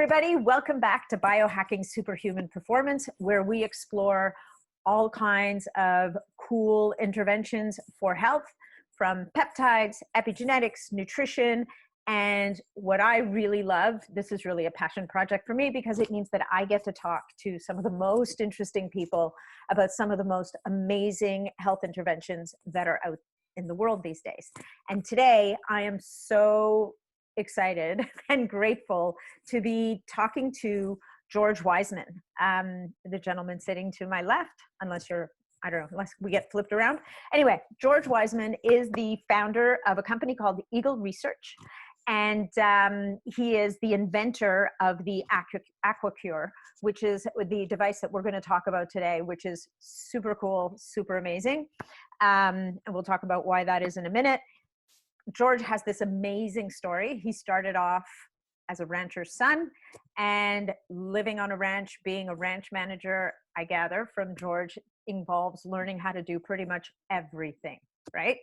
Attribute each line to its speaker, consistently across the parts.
Speaker 1: everybody. Welcome back to Biohacking Superhuman Performance, where we explore all kinds of cool interventions for health, from peptides, epigenetics, nutrition, and what I really love, this is really a passion project for me because it means that I get to talk to some of the most interesting people about some of the most amazing health interventions that are out in the world these days. And today I am so excited and grateful to be talking to George Wiseman, the gentleman sitting to my left, unless we get flipped around. Anyway, George Wiseman is the founder of a company called Eagle Research, and he is the inventor of the AquaCure, which is the device that we're going to talk about today, which is super cool, super amazing. And we'll talk about why that is in a minute. George has this amazing story. He started off as a rancher's son and living on a ranch, being a ranch manager, I gather from George, involves learning how to do pretty much everything, right?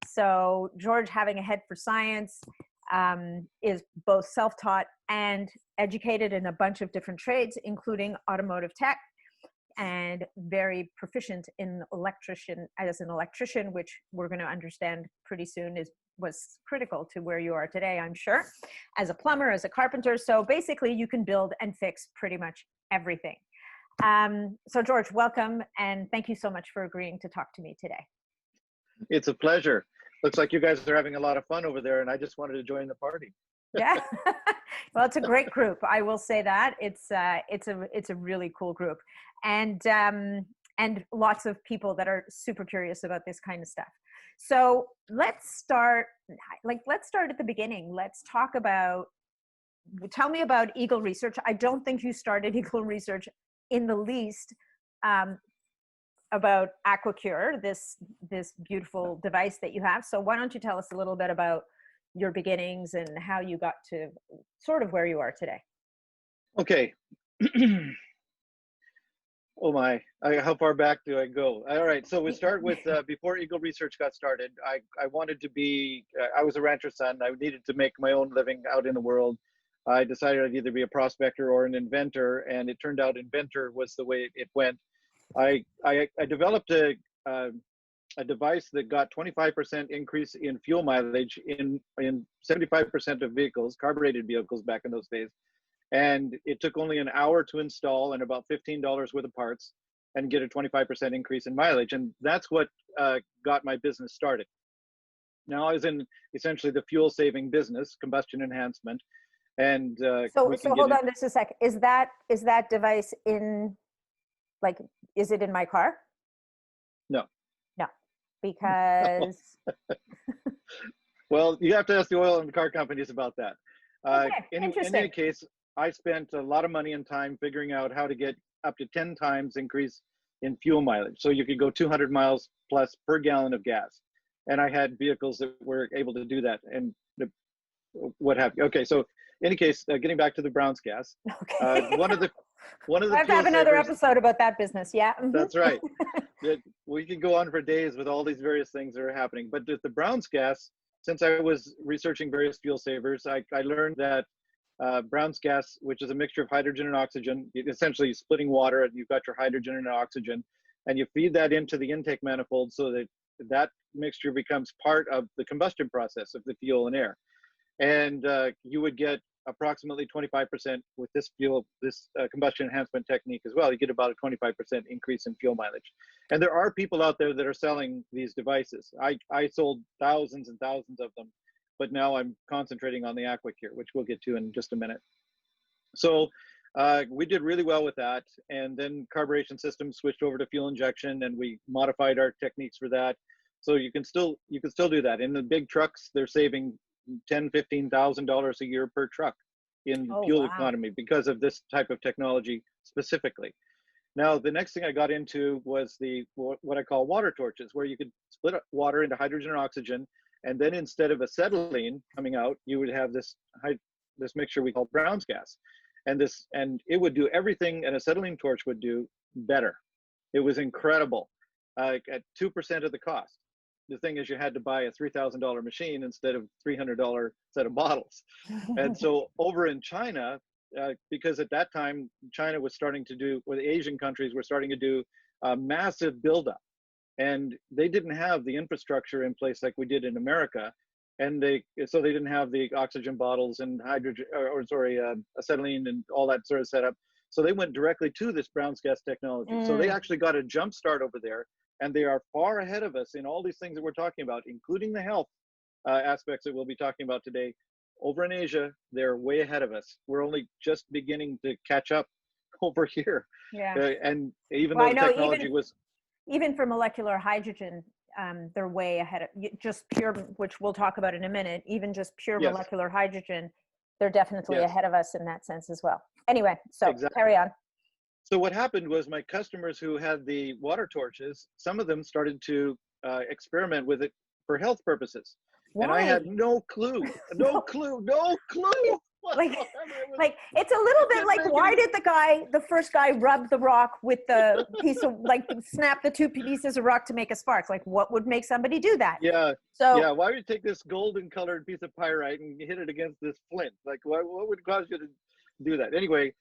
Speaker 1: So George, having a head for science, is both self-taught and educated in a bunch of different trades, including automotive tech, and very proficient in as an electrician, which we're going to understand pretty soon was critical to where you are today, I'm sure, as a plumber, as a carpenter. So basically you can build and fix pretty much everything. So George, welcome. And thank you so much for agreeing to talk to me today.
Speaker 2: It's a pleasure. Looks like you guys are having a lot of fun over there, and I just wanted to join the party.
Speaker 1: Yeah. Well, it's a great group. I will say that it's a really cool group, and lots of people that are super curious about this kind of stuff. So let's start at the beginning. Let's talk about, tell me about Eagle Research. I don't think you started Eagle Research in the least about AquaCure, this beautiful device that you have. So why don't you tell us a little bit about your beginnings and how you got to sort of where you are today?
Speaker 2: Okay. Oh my, how far back do I go? All right, so we start with, before Eagle Research got started, I wanted to be, I was a rancher's son. I needed to make my own living out in the world. I decided I'd either be a prospector or an inventor, and it turned out inventor was the way it went. I developed a device that got 25% increase in fuel mileage in 75% of vehicles, carbureted vehicles back in those days. And it took only an hour to install and about $15 worth of parts and get a 25% increase in mileage. And that's what got my business started. Now I was in essentially the fuel saving business, combustion enhancement. And
Speaker 1: so hold on just a sec. Is that device in, like, is it in my car?
Speaker 2: No.
Speaker 1: No, because.
Speaker 2: Well, you have to ask the oil and car companies about that.
Speaker 1: Okay,
Speaker 2: in any case, I spent a lot of money and time figuring out how to get up to 10 times increase in fuel mileage. So you could go 200 miles plus per gallon of gas. And I had vehicles that were able to do that and what have you. Okay, so in any case, getting back to the Brown's gas,
Speaker 1: okay.
Speaker 2: one of the
Speaker 1: I have to have another episode about that business. Yeah. Mm-hmm.
Speaker 2: That's right. We could go on for days with all these various things that are happening. But with the Brown's gas, since I was researching various fuel savers, I learned that Brown's gas, which is a mixture of hydrogen and oxygen, essentially splitting water, and you've got your hydrogen and oxygen, and you feed that into the intake manifold so that mixture becomes part of the combustion process of the fuel and air. And you would get approximately 25% with this combustion enhancement technique as well. You get about a 25% increase in fuel mileage. And there are people out there that are selling these devices. I sold thousands and thousands of them, but now I'm concentrating on the AquaCure, which we'll get to in just a minute. So we did really well with that. And then carburation systems switched over to fuel injection, and we modified our techniques for that. So you can still do that. In the big trucks, they're saving $10,000–$15,000 a year per truck in fuel economy because of this type of technology specifically. Now, the next thing I got into was what I call water torches, where you could split water into hydrogen and oxygen, and then instead of acetylene coming out, you would have this mixture we call Brown's gas, and it would do everything an acetylene torch would do better. It was incredible, at 2% of the cost. The thing is, you had to buy a $3,000 machine instead of $300 set of bottles. And so over in China, because at that time, China was starting to do, or the Asian countries were starting to do a massive buildup. And they didn't have the infrastructure in place like we did in America. And so they didn't have the oxygen bottles and hydrogen, acetylene and all that sort of setup. So they went directly to this Brown's gas technology. So they actually got a jump start over there, and they are far ahead of us in all these things that we're talking about, including the health aspects that we'll be talking about today. Over in Asia, they're way ahead of us. We're only just beginning to catch up over here.
Speaker 1: Yeah.
Speaker 2: And even though the technology was...
Speaker 1: Even for molecular hydrogen, they're way ahead of just pure, which we'll talk about in a minute. Even just pure molecular hydrogen, they're definitely ahead of us in that sense as well. Anyway, so carry on.
Speaker 2: So what happened was my customers who had the water torches, some of them started to experiment with it for health purposes. Why? And I had no clue.
Speaker 1: Like it's a little bit like, why did the first guy rub the rock with the piece of, like, snap the two pieces of rock to make a spark? Like, what would make somebody do that?
Speaker 2: Yeah.
Speaker 1: So
Speaker 2: yeah, why would you take this golden colored piece of pyrite and hit it against this flint? Like, what would cause you to do that? Anyway,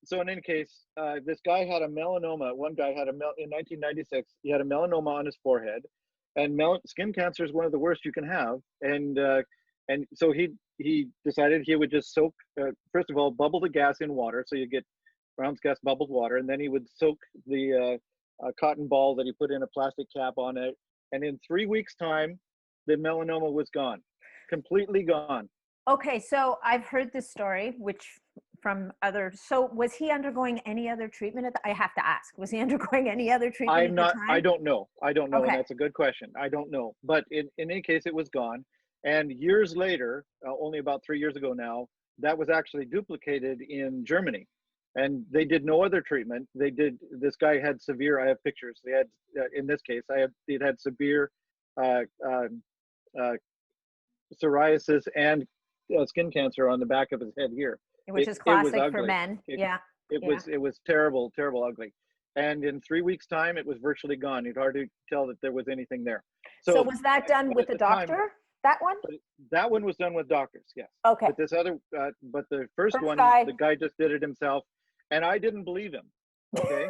Speaker 2: so in any case, this guy had a melanoma. One guy had in 1996, he had a melanoma on his forehead, and skin cancer is one of the worst you can have. And so he decided he would just soak, first of all, bubble the gas in water, so you get Brown's gas bubbled water, and then he would soak the cotton ball that he put in a plastic cap on it, and in 3 weeks' time, the melanoma was gone, completely gone.
Speaker 1: Okay, so I've heard this story, which from others. So was he undergoing any other treatment? I have to ask, was he undergoing any other treatment at the time?
Speaker 2: I don't know. Okay. And that's a good question. I don't know. But in any case, it was gone. And years later, only about 3 years ago now, that was actually duplicated in Germany. And they did no other treatment. This guy had severe, I have pictures. They had, in this case, it had severe psoriasis and skin cancer on the back of his head here.
Speaker 1: Which is classic for men.
Speaker 2: It was terrible, ugly. And in 3 weeks' time, it was virtually gone. You'd hardly tell that there was anything there.
Speaker 1: So was that done with a doctor? That one?
Speaker 2: That one was done with doctors, yes.
Speaker 1: Okay.
Speaker 2: But this other, but the first one, the guy just did it himself, and I didn't believe him. Okay.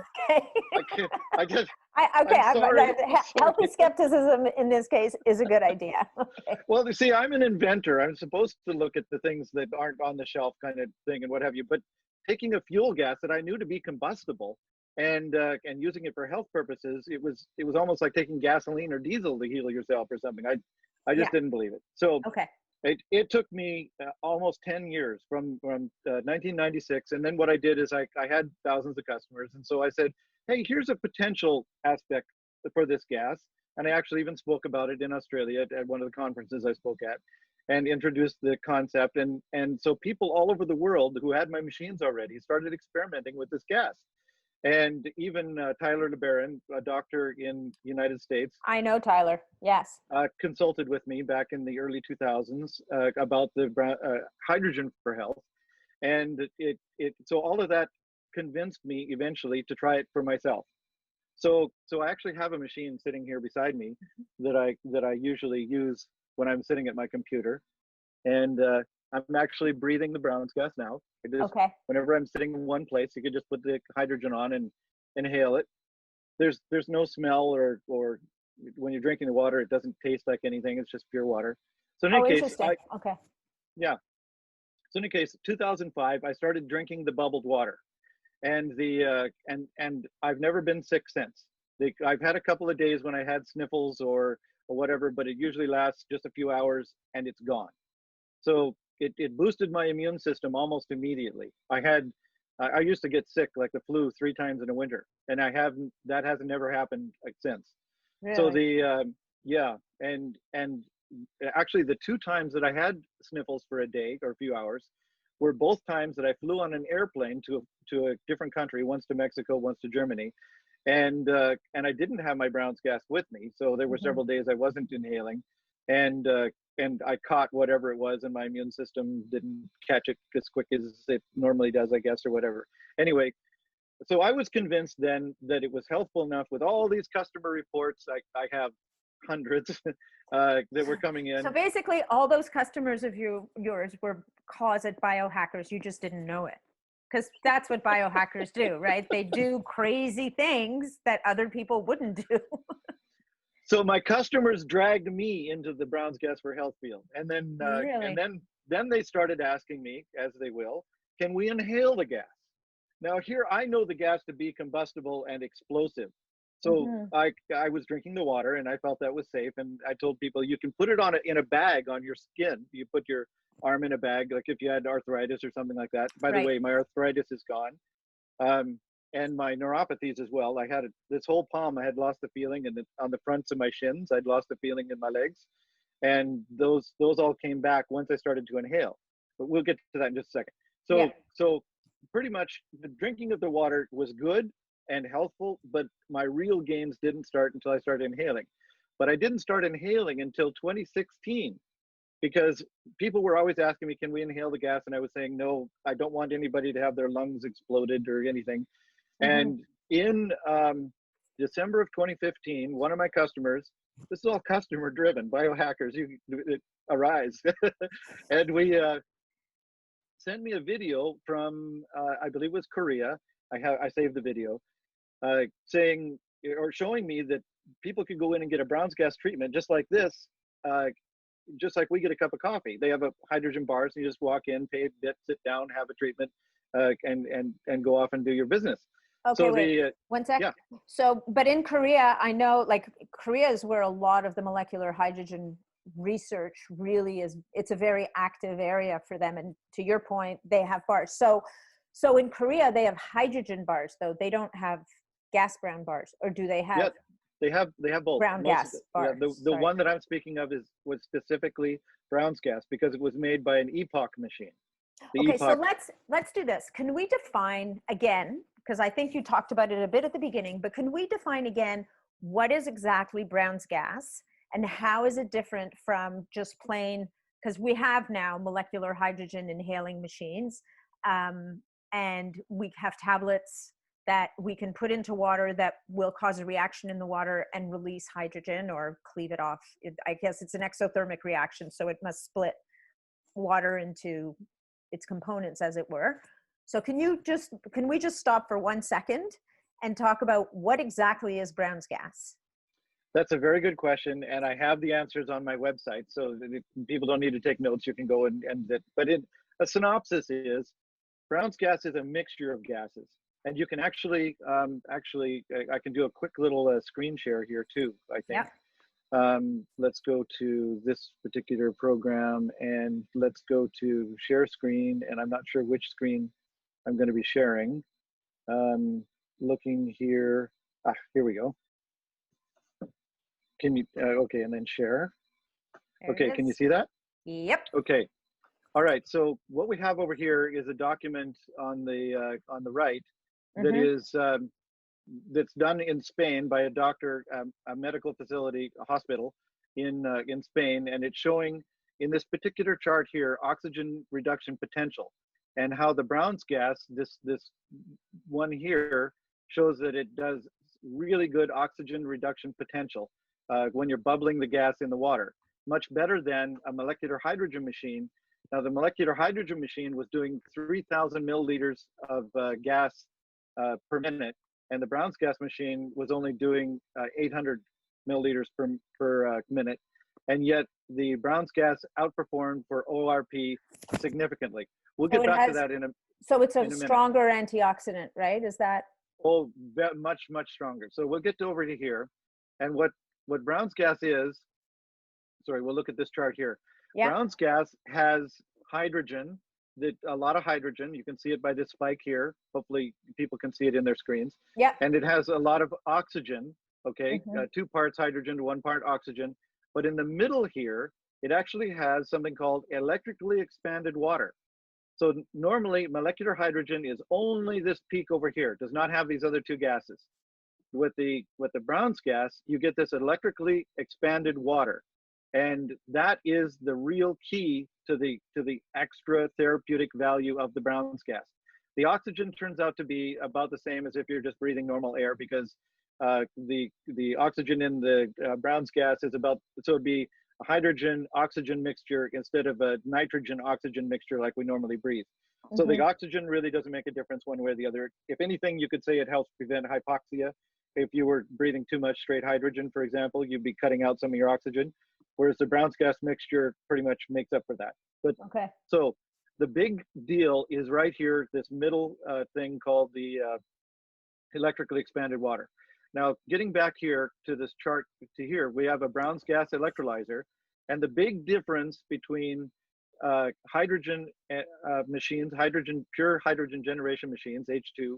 Speaker 1: Healthy skepticism in this case is a good idea. Okay.
Speaker 2: Well, you see, I'm an inventor. I'm supposed to look at the things that aren't on the shelf, kind of thing, and what have you. But taking a fuel gas that I knew to be combustible and using it for health purposes, it was almost like taking gasoline or diesel to heal yourself or something. I just didn't believe it. So it took me almost 10 years from 1996. And then what I did is I had thousands of customers. And so I said, hey, here's a potential aspect for this gas. And I actually even spoke about it in Australia at one of the conferences I spoke at, and introduced the concept. And so people all over the world who had my machines already started experimenting with this gas. And even Tyler Lebaron, a doctor in the United States.
Speaker 1: I know Tyler, yes.
Speaker 2: Consulted with me back in the early 2000s about the hydrogen for health. And so all of that convinced me eventually to try it for myself. So I actually have a machine sitting here beside me that I usually use when I'm sitting at my computer. And I'm actually breathing the Brown's gas now. Whenever I'm sitting in one place, you could just put the hydrogen on and inhale it. There's no smell or when you're drinking the water, it doesn't taste like anything. It's just pure water. So in any case, So in any case, 2005, I started drinking the bubbled water, and and I've never been sick since. I've had a couple of days when I had sniffles or whatever, but it usually lasts just a few hours and it's gone. So it boosted my immune system almost immediately. I used to get sick like the flu 3 times in a winter, and that hasn't never happened since.
Speaker 1: Really?
Speaker 2: So and actually the 2 times that I had sniffles for a day or a few hours were both times that I flew on an airplane to a different country, once to Mexico, once to Germany. And I didn't have my Brown's gas with me. So there were several days I wasn't inhaling, and I caught whatever it was, and my immune system didn't catch it as quick as it normally does, I guess, or whatever. Anyway, so I was convinced then that it was healthful enough with all these customer reports. I have hundreds that were coming in.
Speaker 1: So basically all those customers of yours were cause it biohackers, you just didn't know it. Because that's what biohackers do, right? They do crazy things that other people wouldn't do.
Speaker 2: So my customers dragged me into the Brown's Gas for Health field, and then
Speaker 1: Really?
Speaker 2: then they started asking me, as they will, can we inhale the gas? Now here I know the gas to be combustible and explosive. So I was drinking the water and I felt that was safe, and I told people you can put it in a bag on your skin. You put your arm in a bag, like if you had arthritis or something like that. By the way, my arthritis is gone. And my neuropathies as well. I had this whole palm, I had lost the feeling, and on the fronts of my shins, I'd lost the feeling in my legs. And those all came back once I started to inhale. But we'll get to that in just a second. So pretty much the drinking of the water was good and healthful, but my real gains didn't start until I started inhaling. But I didn't start inhaling until 2016, because people were always asking me, can we inhale the gas? And I was saying, no, I don't want anybody to have their lungs exploded or anything. And in December of 2015, one of my customers, this is all customer driven, biohackers, arise. And we sent me a video from, I believe it was Korea. I saved the video, saying or showing me that people could go in and get a Brown's gas treatment just like this, just like we get a cup of coffee. They have a hydrogen bars, and you just walk in, pay a bit, sit down, have a treatment, and go off and do your business.
Speaker 1: Okay,
Speaker 2: so
Speaker 1: wait, 1 sec.
Speaker 2: Yeah.
Speaker 1: So, but in Korea, I know, like, Korea is where a lot of the molecular hydrogen research really is. It's a very active area for them. And to your point, they have bars. So in Korea, they have hydrogen bars, though. They don't have gas brown bars, or do they have?
Speaker 2: Yeah, they have both.
Speaker 1: Brown gas bars.
Speaker 2: Yeah, the one that I'm speaking of was specifically Brown's gas, because it was made by an epoch machine.
Speaker 1: Okay, so let's do this. Can we define again, because I think you talked about it a bit at the beginning, but can we define again what is exactly Brown's gas and how is it different from just plain, because we have now molecular hydrogen inhaling machines, and we have tablets that we can put into water that will cause a reaction in the water and release hydrogen or cleave it off. I guess it's an exothermic reaction, so it must split water into its components, as it were. So can we just stop for 1 second and talk about what exactly is Brown's gas?
Speaker 2: That's a very good question, and I have the answers on my website, so people don't need to take notes. You can go but a synopsis is, Brown's gas is a mixture of gases. And you can actually, I can do a quick little screen share here too, I think.
Speaker 1: Yeah.
Speaker 2: Let's go to this particular program, and let's go to share screen, and I'm not sure which screen I'm going to be sharing. Looking here, here we go. Can you, okay, and then share. Okay, can you see that?
Speaker 1: Yep.
Speaker 2: Okay. All right, so what we have over here is a document on the right that is that's done in Spain by a doctor, a medical facility, a hospital in Spain, and it's showing in this particular chart here oxygen reduction potential, and how the Brown's gas, this one here, shows that it does really good oxygen reduction potential when you're bubbling the gas in the water, much better than a molecular hydrogen machine. Now, the molecular hydrogen machine was doing 3,000 milliliters of gas per minute, and the Brown's gas machine was only doing 800 milliliters per minute, and yet the Brown's gas outperformed for ORP significantly. We'll get back to that in a
Speaker 1: So it's a stronger antioxidant, right? Is that?
Speaker 2: Oh, much stronger. So we'll get over to here, and what Brown's gas is. Sorry, we'll look at this chart here. Yeah. Brown's gas has hydrogen, a lot of hydrogen. You can see it by this spike here. Hopefully people can see it in their screens. Yeah. And it has a lot of oxygen, okay? 2 parts hydrogen to 1 part oxygen. But in the middle here, it actually has something called electrically expanded water. So normally molecular hydrogen is only this peak over here. It does not have these other 2 gases. With the Brown's gas, you get this electrically expanded water. And that is the real key to the extra therapeutic value of the Brown's gas. The oxygen turns out to be about the same as if you're just breathing normal air, because the oxygen in the Brown's gas is about, so it'd be hydrogen oxygen mixture instead of a nitrogen oxygen mixture like we normally breathe. So the oxygen really doesn't make a difference one way or the other. If anything, you could say it helps prevent hypoxia. If you were breathing too much straight hydrogen, for example, you'd be cutting out some of your oxygen, whereas the Brown's gas mixture pretty much makes up for that. But so the big deal is right here, this middle thing called the electrically expanded water. Now, getting back here to this chart to here, we have a Brown's gas electrolyzer, and the big difference between hydrogen machines, pure hydrogen generation machines, H2,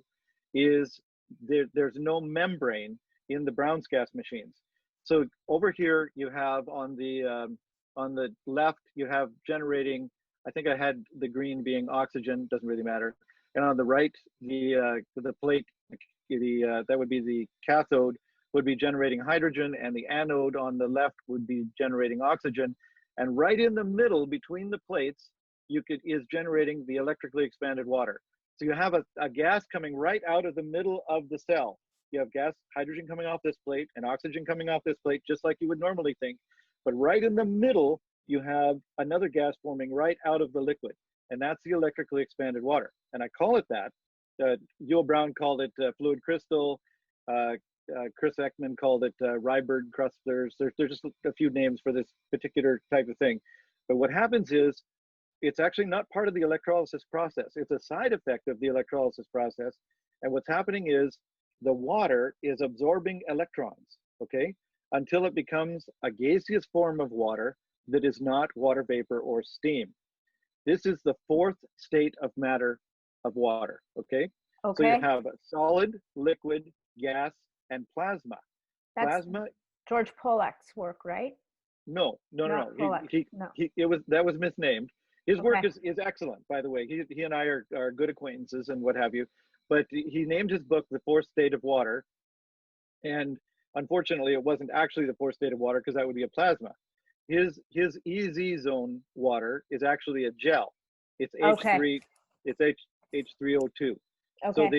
Speaker 2: is there's no membrane in the Brown's gas machines. So over here you have on the left, you have generating, I think I had the green being oxygen, doesn't really matter. And on the right, the plate, that would be the cathode, would be generating hydrogen, and the anode on the left would be generating oxygen. And right in the middle between the plates, is generating the electrically expanded water. So you have a gas coming right out of the middle of the cell. You have gas, hydrogen coming off this plate and oxygen coming off this plate, just like you would normally think. But right in the middle, you have another gas forming right out of the liquid. And that's the electrically expanded water. And I call it that. Yul Brown called it fluid crystal. Chris Ekman called it Rybird clusters. There's just a few names for this particular type of thing. But what happens is, it's actually not part of the electrolysis process. It's a side effect of the electrolysis process. And what's happening is the water is absorbing electrons, okay, until it becomes a gaseous form of water that is not water vapor or steam. This is the fourth state of matter of water, okay? So you have a solid, liquid, gas, and plasma.
Speaker 1: That's
Speaker 2: plasma.
Speaker 1: George Pollack's work, right?
Speaker 2: No.
Speaker 1: No.
Speaker 2: That was misnamed. His work is excellent, by the way. He and I are good acquaintances and what have you. But he named his book The Fourth State of Water. And unfortunately, it wasn't actually the fourth state of water, because that would be a plasma. His EZ zone water is actually a gel. It's H3, it's H3O2. So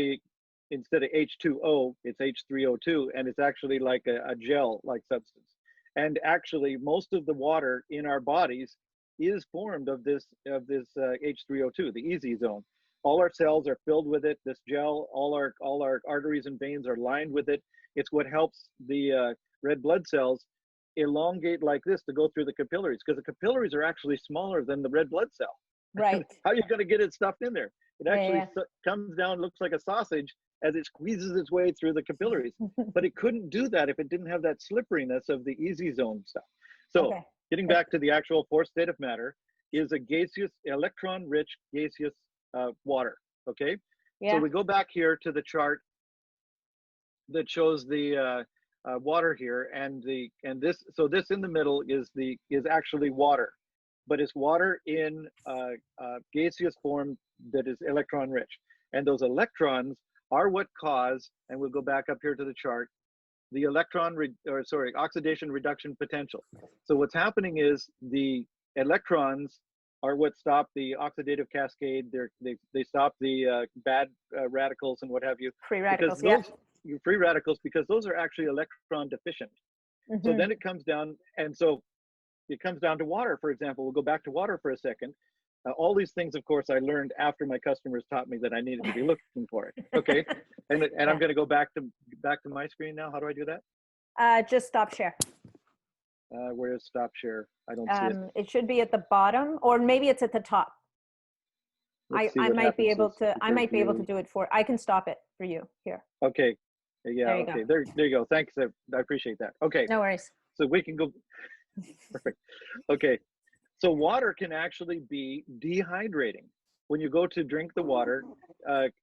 Speaker 2: instead of H2O, it's H3O2, and it's actually like a gel-like substance. And actually, most of the water in our bodies is formed of this H3O2, the EZ zone. All our cells are filled with it. This gel, all our arteries and veins are lined with it. It's what helps the red blood cells elongate like this to go through the capillaries, because the capillaries are actually smaller than the red blood cell.
Speaker 1: Right.
Speaker 2: How are you going to get it stuffed in there? It actually comes down, looks like a sausage as it squeezes its way through the capillaries. But it couldn't do that if it didn't have that slipperiness of the EZ zone stuff. So getting back to the actual fourth state of matter is a gaseous, electron-rich gaseous water, okay? So we go back here to the chart that shows the water here, and this in the middle is actually water, but it's water in gaseous form that is electron rich, and those electrons are what cause, and we'll go back up here to the chart, the oxidation reduction potential. So what's happening is the electrons are what stop the oxidative cascade. They stop the bad radicals and what have you.
Speaker 1: Free radicals,
Speaker 2: free radicals, because those are actually electron deficient. So then it comes down, and so it comes down to water, for example. We'll go back to water for a second. All these things, of course, I learned after my customers taught me that I needed to be looking for it. Okay, and I'm going to go back to my screen now. How do I do that?
Speaker 1: Just stop share.
Speaker 2: Where is stop share? I don't see it.
Speaker 1: It should be at the bottom, or maybe it's at the top. I might be able to. I might be able to do it for. I can stop it for you here.
Speaker 2: Okay. Yeah. Okay. There you go. Thanks. I appreciate that. Okay.
Speaker 1: No worries.
Speaker 2: So we can go. Perfect. Okay. So water can actually be dehydrating. When you go to drink the water,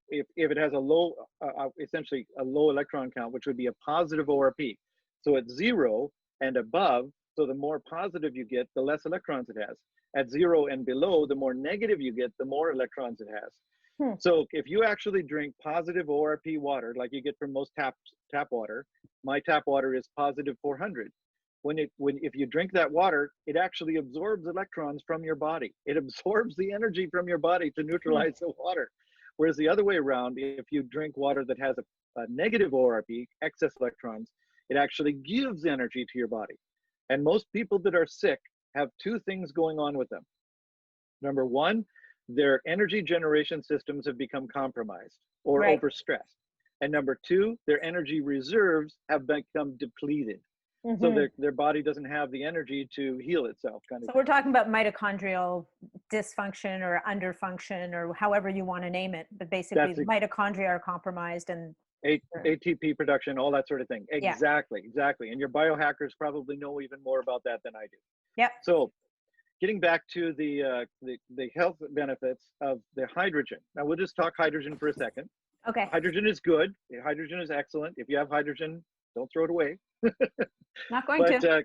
Speaker 2: if it has a low, essentially a low electron count, which would be a positive ORP. So at 0 and above, so the more positive you get, the less electrons it has. At 0 and below, the more negative you get, the more electrons it has. So if you actually drink positive ORP water, like you get from most tap water, my tap water is positive 400. If you drink that water, it actually absorbs electrons from your body. It absorbs the energy from your body to neutralize the water. Whereas the other way around, if you drink water that has a negative ORP, excess electrons, it actually gives energy to your body. And most people that are sick have two things going on with them. Number one, their energy generation systems have become compromised or
Speaker 1: Right.
Speaker 2: overstressed. And number two, their energy reserves have become depleted. So their body doesn't have the energy to heal itself.
Speaker 1: So we're talking about mitochondrial dysfunction or underfunction or however you want to name it. But basically, the mitochondria are compromised and
Speaker 2: ATP production, all that sort of thing.
Speaker 1: Yeah.
Speaker 2: Exactly. And your biohackers probably know even more about that than I do.
Speaker 1: Yep.
Speaker 2: So getting back to the health benefits of the hydrogen. Now we'll just talk hydrogen for a second.
Speaker 1: Okay.
Speaker 2: Hydrogen is good. Hydrogen is excellent. If you have hydrogen, don't throw it away.
Speaker 1: Not going to.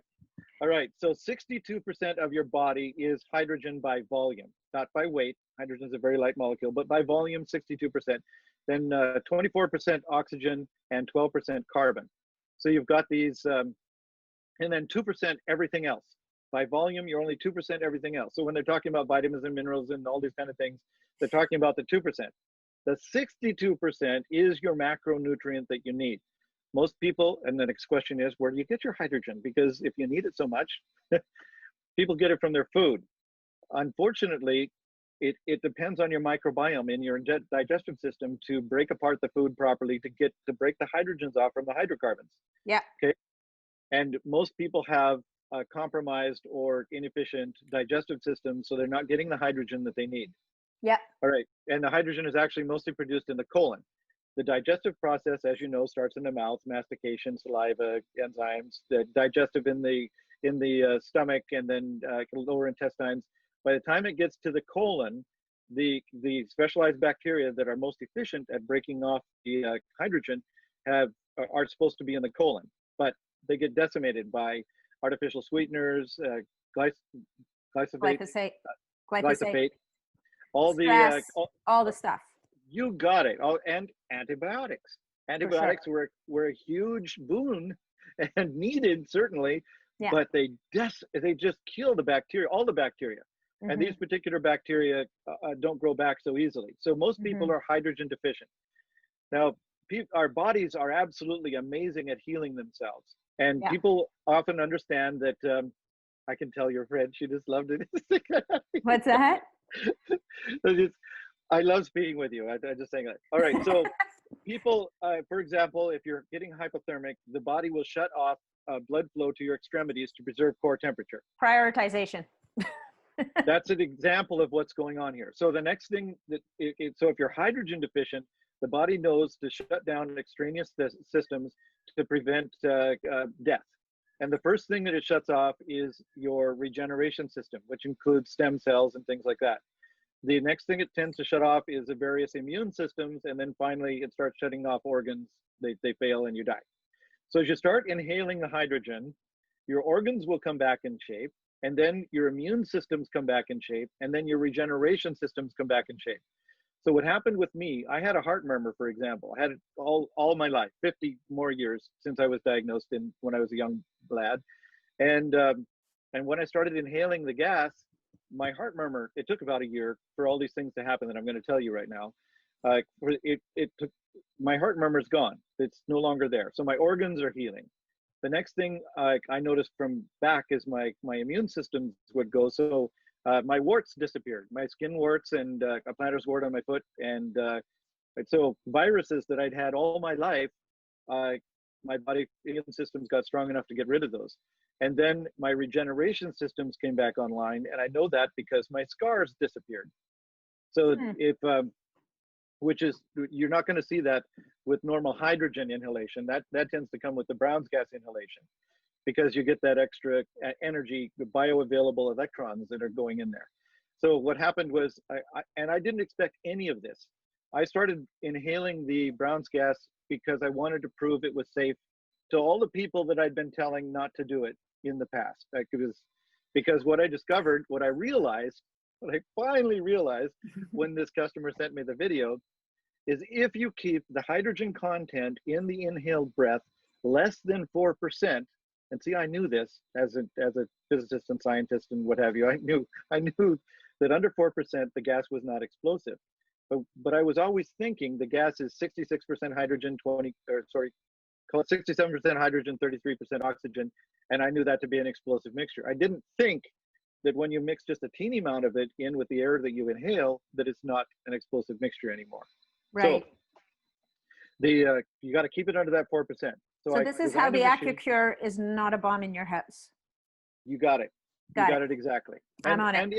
Speaker 2: All right. So 62% of your body is hydrogen by volume, not by weight. Hydrogen is a very light molecule, but by volume, 62%. Then 24% oxygen and 12% carbon. So you've got these, and then 2% everything else. By volume, you're only 2% everything else. So when they're talking about vitamins and minerals and all these kind of things, they're talking about the 2%. The 62% is your macronutrient that you need. Most people, and the next question is, where do you get your hydrogen? Because if you need it so much, people get it from their food. Unfortunately, it depends on your microbiome in your digestive system to break apart the food properly to break the hydrogens off from the hydrocarbons.
Speaker 1: Yeah.
Speaker 2: Okay. And most people have a compromised or inefficient digestive system, so they're not getting the hydrogen that they need.
Speaker 1: Yeah.
Speaker 2: All right. And the hydrogen is actually mostly produced in the colon. The digestive process, as you know, starts in the mouth, mastication, saliva, enzymes, the digestive in the stomach, and then lower intestines. By the time it gets to the colon, the specialized bacteria that are most efficient at breaking off the hydrogen are supposed to be in the colon, but they get decimated by artificial sweeteners, glyphosate, all
Speaker 1: stress,
Speaker 2: the
Speaker 1: all the stuff.
Speaker 2: You got it. Oh, and antibiotics. Antibiotics were a huge boon and needed, certainly, but they just kill the bacteria, all the bacteria. And these particular bacteria don't grow back so easily. So most people are hydrogen deficient. Now, our bodies are absolutely amazing at healing themselves. And people often understand that, I can tell your friend, she just loved it.
Speaker 1: What's that?
Speaker 2: I love speaking with you. I'm just saying that. All right. So people, for example, if you're getting hypothermic, the body will shut off blood flow to your extremities to preserve core temperature.
Speaker 1: Prioritization.
Speaker 2: That's an example of what's going on here. So the next thing so if you're hydrogen deficient, the body knows to shut down extraneous systems to prevent death. And the first thing that it shuts off is your regeneration system, which includes stem cells and things like that. The next thing it tends to shut off is the various immune systems, and then finally it starts shutting off organs. They fail and you die. So as you start inhaling the hydrogen, your organs will come back in shape, and then your immune systems come back in shape, and then your regeneration systems come back in shape. So what happened with me, I had a heart murmur, for example. I had it all my life, 50 more years since I was diagnosed when I was a young lad. And when I started inhaling the gas, my heart murmur, it took about a year for all these things to happen that I'm going to tell you right now. My heart murmur is gone. It's no longer there. So my organs are healing. The next thing I noticed from back is my immune system would go. So my warts disappeared, my skin warts and a plantar's wart on my foot. And so viruses that I'd had all my life, my body immune systems got strong enough to get rid of those. And then my regeneration systems came back online. And I know that because my scars disappeared. So you're not going to see that with normal hydrogen inhalation. That tends to come with the Brown's gas inhalation, because you get that extra energy, the bioavailable electrons that are going in there. So what happened was, I didn't expect any of this. I started inhaling the Brown's gas because I wanted to prove it was safe to all the people that I'd been telling not to do it in the past. Because what I discovered, what I finally realized when this customer sent me the video, is if you keep the hydrogen content in the inhaled breath less than 4%, and see, I knew this as a physicist and scientist and what have you. I knew that under 4%, the gas was not explosive. But I was always thinking the gas is 66% hydrogen, call it 67% hydrogen, 33% oxygen, and I knew that to be an explosive mixture. I didn't think that when you mix just a teeny amount of it in with the air that you inhale, that it's not an explosive mixture anymore.
Speaker 1: Right.
Speaker 2: So you got to keep it under that 4%.
Speaker 1: So this is how the AquaCure is not a bomb in your house.
Speaker 2: You got it. You got it exactly.
Speaker 1: I'm on it.
Speaker 2: And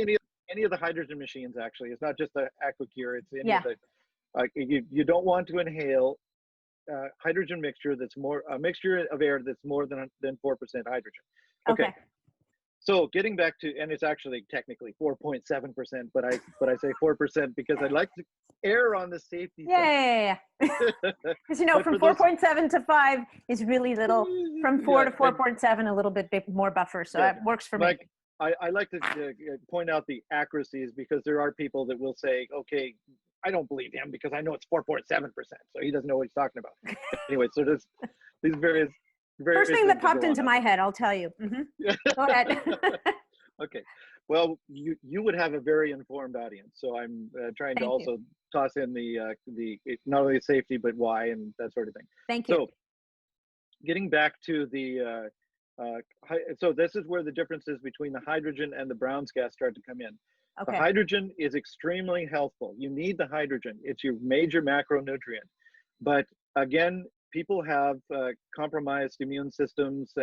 Speaker 2: any of the hydrogen machines, actually, it's not just the AquaCure. It's any of the. You don't want to inhale hydrogen mixture that's a mixture of air that's more than 4% hydrogen. Okay. So getting back to, and it's actually technically 4.7%, but I say 4% because I like to err on the safety side.
Speaker 1: Because from 4.7 to 5 is really little. From 4 to 4.7, a little bit more buffer. So that works for me.
Speaker 2: I like to point out the accuracies, because there are people that will say, okay, I don't believe him because I know it's 4.7%, so he doesn't know what he's talking about. Anyway, so there's these various
Speaker 1: First thing that popped into my head, I'll tell you. Go ahead.
Speaker 2: Okay. Well, you would have a very informed audience, so I'm trying to also toss in the not only safety but why and that sort of thing.
Speaker 1: Thank you.
Speaker 2: So, getting back to the so this is where the differences between the hydrogen and the Brown's gas start to come in. The hydrogen is extremely healthful. You need the hydrogen. It's your major macronutrient. But again, people have compromised immune systems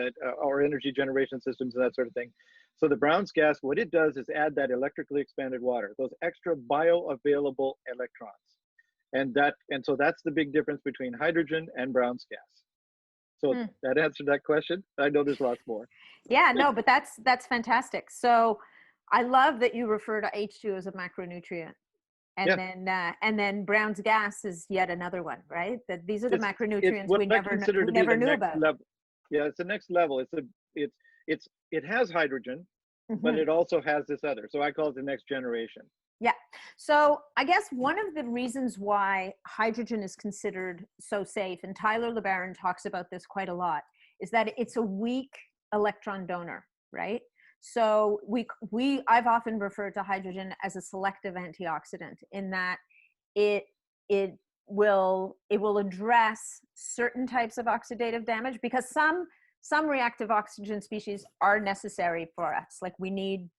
Speaker 2: or energy generation systems and that sort of thing. So the Brown's gas, what it does is add that electrically expanded water, those extra bioavailable electrons. And so that's the big difference between hydrogen and Brown's gas. So that answered that question. I know there's lots more.
Speaker 1: Yeah, no, but that's fantastic. So I love that you refer to H2 as a macronutrient. And then Brown's gas is yet another one, right? That these are the macronutrients we never knew about.
Speaker 2: Yeah, it's the next level. It has hydrogen, but it also has this other. So I call it the next generation.
Speaker 1: Yeah. So I guess one of the reasons why hydrogen is considered so safe, and Tyler Lebaron talks about this quite a lot, is that it's a weak electron donor, right? So I've often referred to hydrogen as a selective antioxidant, in that it will address certain types of oxidative damage, because some reactive oxygen species are necessary for us. Like we need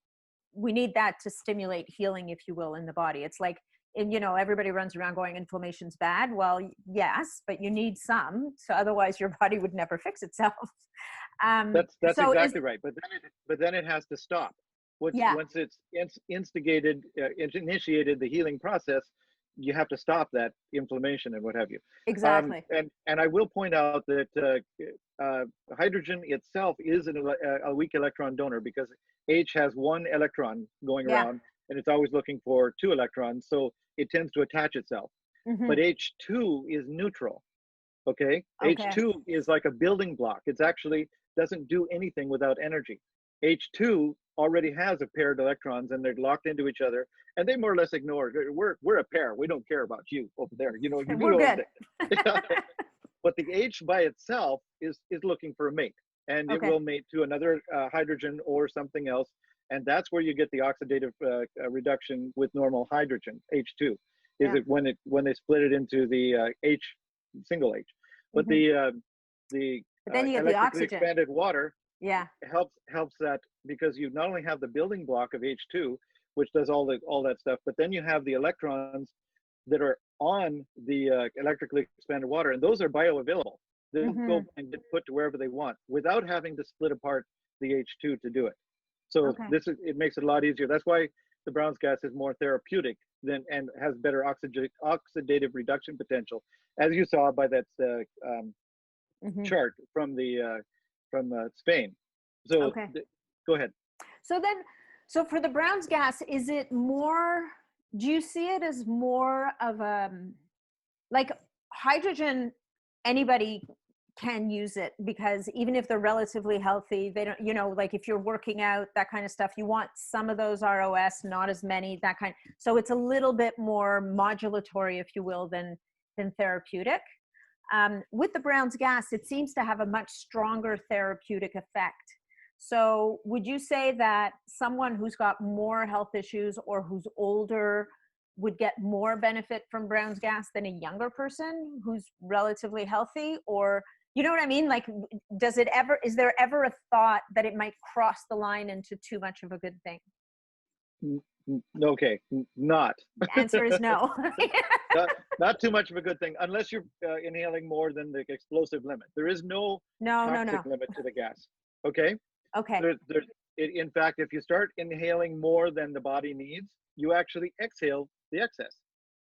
Speaker 1: that to stimulate healing, if you will, in the body. It's like, everybody runs around going inflammation's bad. Well, yes, but you need some, so otherwise your body would never fix itself.
Speaker 2: That's exactly right. But then it has to stop. Once it's initiated the healing process, you have to stop that inflammation and what have you.
Speaker 1: Exactly.
Speaker 2: And I will point out that hydrogen itself is a weak electron donor, because H has one electron going around, and it's always looking for 2 electrons, so it tends to attach itself. But H2 is neutral. Okay? H2 is like a building block. It's actually doesn't do anything without energy. H2 already has a pair of electrons, and they're locked into each other, and they more or less ignore it. We're a pair. We don't care about you over there.
Speaker 1: We're good.
Speaker 2: But the H by itself is looking for a mate, and it will mate to another hydrogen or something else, and that's where you get the oxidative reduction with normal hydrogen. H2 is it when they split it into the H, single H, but but then you get the oxygen. Expanded water helps that, because you not only have the building block of H2, which does all that stuff, but then you have the electrons that are on the electrically expanded water, and those are bioavailable. They go and get put to wherever they want without having to split apart the H2 to do it. So it makes it a lot easier. That's why the Brown's gas is more therapeutic and has better oxidative reduction potential, as you saw by that chart from Spain. So go ahead.
Speaker 1: So for the Brown's gas, is it more? Do you see it as more of like hydrogen? Anybody can use it, because even if they're relatively healthy, they don't, like if you're working out, that kind of stuff, you want some of those ROS, not as many, that kind. So it's a little bit more modulatory, if you will, than therapeutic. With the Brown's gas, it seems to have a much stronger therapeutic effect. So would you say that someone who's got more health issues or who's older would get more benefit from Brown's gas than a younger person who's relatively healthy? Or You know what I mean? Like, is there ever a thought that it might cross the line into too much of a good thing?
Speaker 2: Okay, not.
Speaker 1: The answer is no.
Speaker 2: Not too much of a good thing, unless you're inhaling more than the explosive limit. There is no toxic limit to the gas. Okay?
Speaker 1: Okay.
Speaker 2: In fact, if you start inhaling more than the body needs, you actually exhale the excess,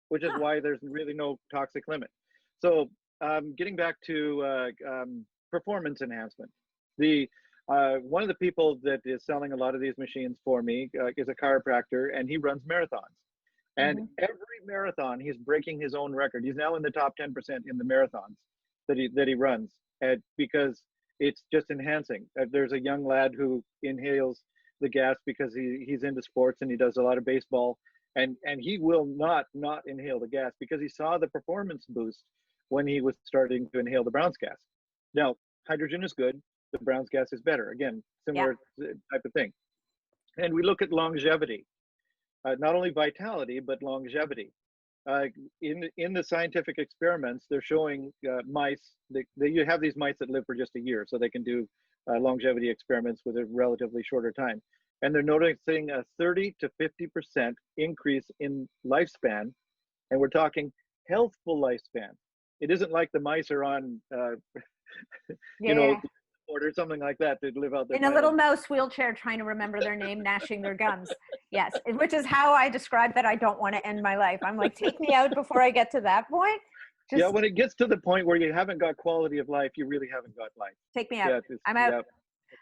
Speaker 2: which is why there's really no toxic limit. So getting back to performance enhancement, one of the people that is selling a lot of these machines for me is a chiropractor, and he runs marathons. And every marathon, he's breaking his own record. He's now in the top 10% in the marathons that he runs, because it's just enhancing. There's a young lad who inhales the gas because he's into sports and he does a lot of baseball, and he will not inhale the gas because he saw the performance boost when he was starting to inhale the Brown's gas. Now, hydrogen is good. The Brown's gas is better. Again, similar type of thing. And we look at longevity, not only vitality, but longevity. In the scientific experiments, they're showing mice, you have these mice that live for just a year, so they can do longevity experiments with a relatively shorter time. And they're noticing a 30 to 50% increase in lifespan. And we're talking healthful lifespan. It isn't like the mice are on, or something like that to live out their
Speaker 1: in a little mouse wheelchair trying to remember their name, gnashing their gums. Yes, which is how I describe that I don't want to end my life. I'm like, take me out before I get to that point.
Speaker 2: When it gets to the point where you haven't got quality of life, you really haven't got life.
Speaker 1: Take me out. I'm out. Yeah.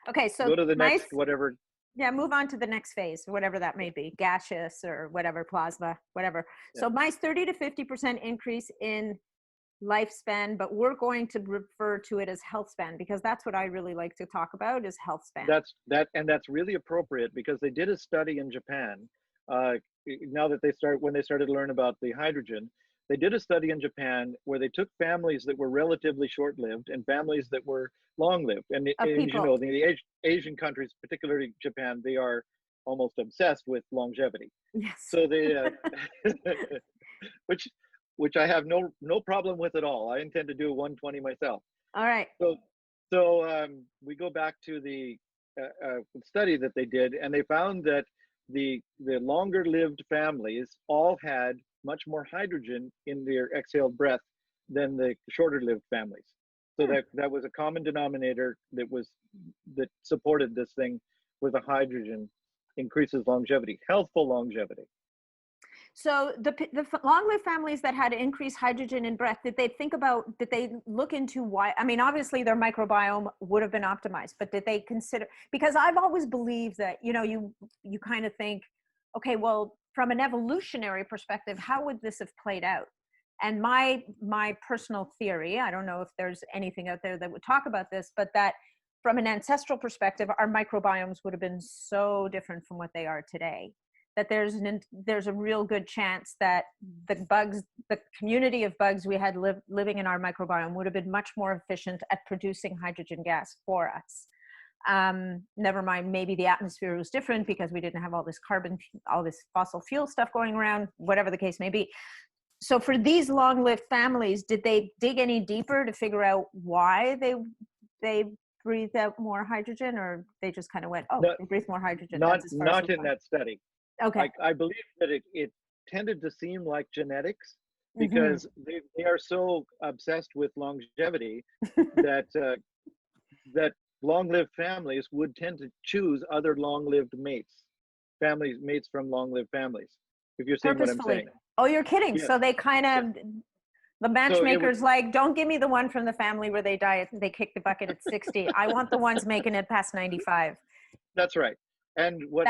Speaker 1: Okay, so
Speaker 2: go to the next whatever.
Speaker 1: Yeah, move on to the next phase, whatever that may be, gaseous or whatever, plasma, whatever. Yeah. So mice 30 to 50% increase in lifespan, but we're going to refer to it as health span, because that's what I really like to talk about, is health span.
Speaker 2: That's really appropriate, because they did a study in Japan. When they started to learn about the hydrogen, they did a study in Japan where they took families that were relatively short-lived and families that were long-lived. And you know, the Asian countries, particularly Japan, they are almost obsessed with longevity.
Speaker 1: Yes.
Speaker 2: So they, which I have no problem with at all. I intend to do 120 myself.
Speaker 1: All right.
Speaker 2: So we go back to the study that they did, and they found that the longer lived families all had much more hydrogen in their exhaled breath than the shorter lived families. So that was a common denominator that supported this thing, where the hydrogen increases longevity, healthful longevity.
Speaker 1: So the long-lived families that had increased hydrogen in breath, did they look into why? I mean, obviously their microbiome would have been optimized, but did they consider, because I've always believed that, you kind of think, okay, well, from an evolutionary perspective, how would this have played out? And my personal theory, I don't know if there's anything out there that would talk about this, but that from an ancestral perspective, our microbiomes would have been so different from what they are today, that there's a real good chance that the community of bugs we had living in our microbiome would have been much more efficient at producing hydrogen gas for us. Never mind, maybe the atmosphere was different because we didn't have all this carbon, all this fossil fuel stuff going around, whatever the case may be. So for these long-lived families, did they dig any deeper to figure out why they breathed out more hydrogen, or they just kind of went, they breathe more hydrogen?
Speaker 2: Not in that study.
Speaker 1: Okay.
Speaker 2: I believe that it tended to seem like genetics, because they are so obsessed with longevity that that long-lived families would tend to choose other long-lived mates from long-lived families, if you're seeing what I'm saying.
Speaker 1: Oh, you're kidding.
Speaker 2: Yeah.
Speaker 1: So they kind of, the matchmakers don't give me the one from the family where they kick the bucket at 60. I want the ones making it past 95.
Speaker 2: That's right. And we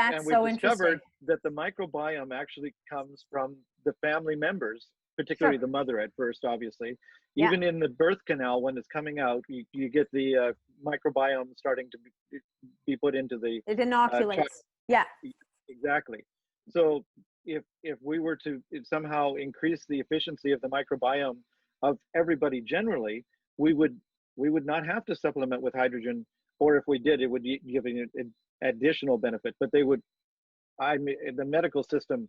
Speaker 2: discovered that the microbiome actually comes from the family members, particularly the mother at first, obviously. Even in the birth canal, when it's coming out, you get the microbiome starting to be put into the...
Speaker 1: It inoculates.
Speaker 2: Exactly. So if we were to somehow increase the efficiency of the microbiome of everybody generally, we would not have to supplement with hydrogen, or if we did, it would give an additional benefit. But the medical system,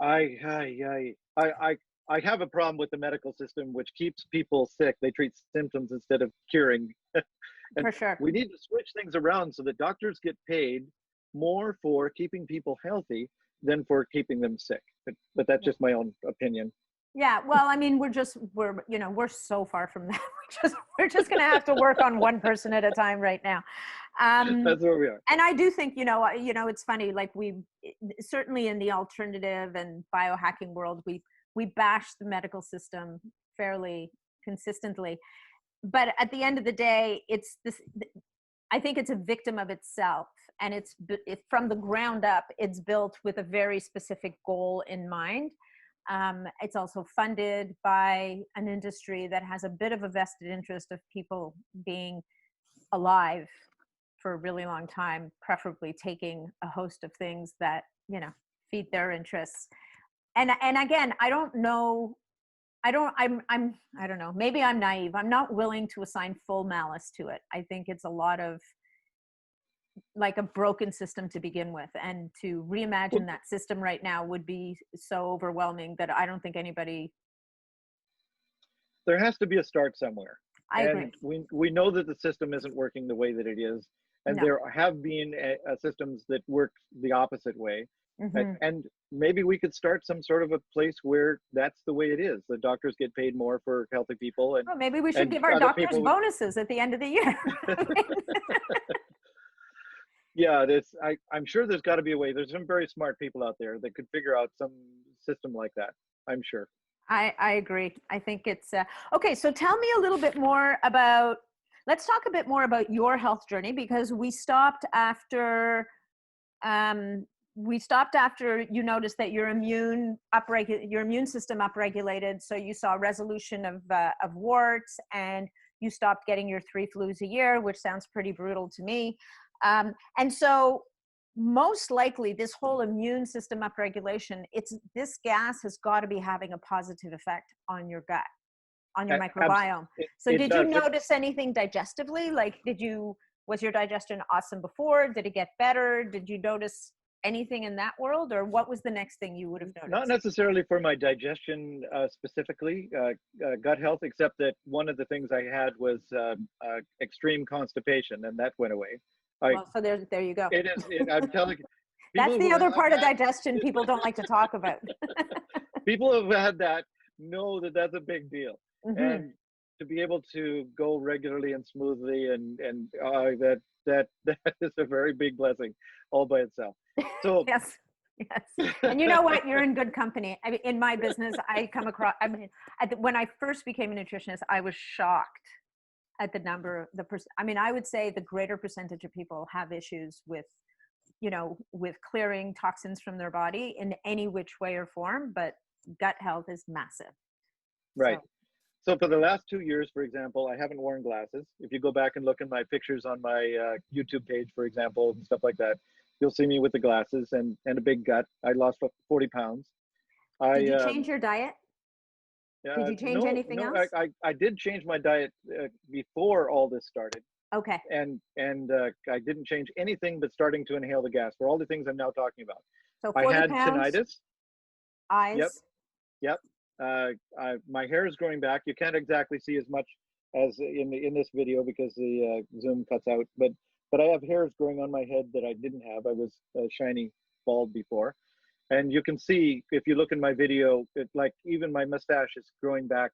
Speaker 2: I I have a problem with the medical system, which keeps people sick. They treat symptoms instead of curing. And
Speaker 1: For sure.
Speaker 2: we need to switch things around so that doctors get paid more for keeping people healthy than for keeping them sick. But that's just my own opinion.
Speaker 1: Yeah, well, I mean, we're so far from that. We're just going to have to work on one person at a time right now.
Speaker 2: That's where we are.
Speaker 1: And I do think, it's funny, like certainly in the alternative and biohacking world, we bash the medical system fairly consistently. But at the end of the day, I think it's a victim of itself, and it's from the ground up, it's built with a very specific goal in mind. It's also funded by an industry that has a bit of a vested interest of people being alive for a really long time, preferably taking a host of things that, feed their interests. And again, I don't know, maybe I'm naive. I'm not willing to assign full malice to it. I think it's a lot of like a broken system to begin with, and to reimagine that system right now would be so overwhelming that I don't think anybody.
Speaker 2: There has to be a start somewhere.
Speaker 1: I agree.
Speaker 2: We know that the system isn't working the way that it is, and there have been systems that work the opposite way. Mm-hmm. And maybe we could start some sort of a place where that's the way it is. The doctors get paid more for healthy people, and
Speaker 1: maybe we should give our doctors bonuses at the end of the year.
Speaker 2: Yeah, I'm sure there's got to be a way. There's some very smart people out there that could figure out some system like that. I'm sure.
Speaker 1: I agree. I think it's okay. So tell me a little bit more let's talk a bit more about your health journey, because we stopped after you noticed that your immune system upregulated. So you saw resolution of warts, and you stopped getting your 3 flus a year, which sounds pretty brutal to me. And so most likely this whole immune system upregulation, this gas has got to be having a positive effect on your gut, on your microbiome. So did you notice anything digestively? Like, was your digestion awesome before? Did it get better? Did you notice anything in that world, or what was the next thing you would have noticed?
Speaker 2: Not necessarily for my digestion specifically, gut health, except that one of the things I had was extreme constipation, and that went away.
Speaker 1: So there you go.
Speaker 2: It is. I'm telling you.
Speaker 1: That's the other part of digestion people don't like to talk about.
Speaker 2: People who have had that know that that's a big deal. Mm-hmm. And to be able to go regularly and smoothly, and that is a very big blessing all by itself. So
Speaker 1: yes. And you know what? You're in good company. I mean, in my business, I come across, when I first became a nutritionist, I was shocked at the number, I would say the greater percentage of people have issues with clearing toxins from their body in any which way or form, but gut health is massive.
Speaker 2: Right. So for the last 2 years, for example, I haven't worn glasses. If you go back and look at my pictures on my YouTube page, for example, and stuff like that, you'll see me with the glasses and a big gut. I lost 40 pounds.
Speaker 1: Did you change your diet? Did you change anything else?
Speaker 2: I did change my diet before all this started.
Speaker 1: Okay.
Speaker 2: And I didn't change anything but starting to inhale the gas for all the things I'm now talking about.
Speaker 1: So 40
Speaker 2: I had
Speaker 1: pounds,
Speaker 2: tinnitus.
Speaker 1: Eyes.
Speaker 2: Yep. My hair is growing back. You can't exactly see as much as in this video because the zoom cuts out. But I have hairs growing on my head that I didn't have. I was shiny bald before. And you can see, if you look in my video, like even my mustache is growing back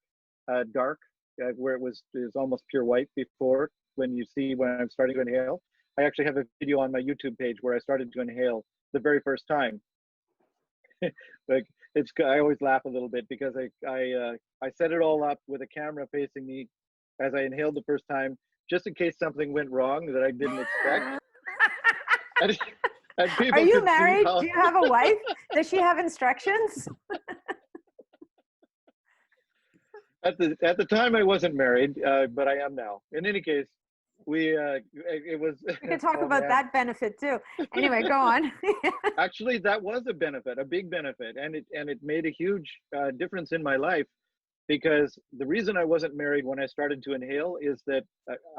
Speaker 2: dark, where it was almost pure white before. When I'm starting to inhale, I actually have a video on my YouTube page where I started to inhale the very first time. I always laugh a little bit because I set it all up with a camera facing me as I inhaled the first time, just in case something went wrong that I didn't expect. And
Speaker 1: are you married? Do you have a wife? Does she have instructions?
Speaker 2: At the time, I wasn't married, but I am now. In any case, it was.
Speaker 1: We could talk about that benefit too. Anyway, go on.
Speaker 2: Actually, that was a benefit, a big benefit, and it made a huge difference in my life, because the reason I wasn't married when I started to inhale is that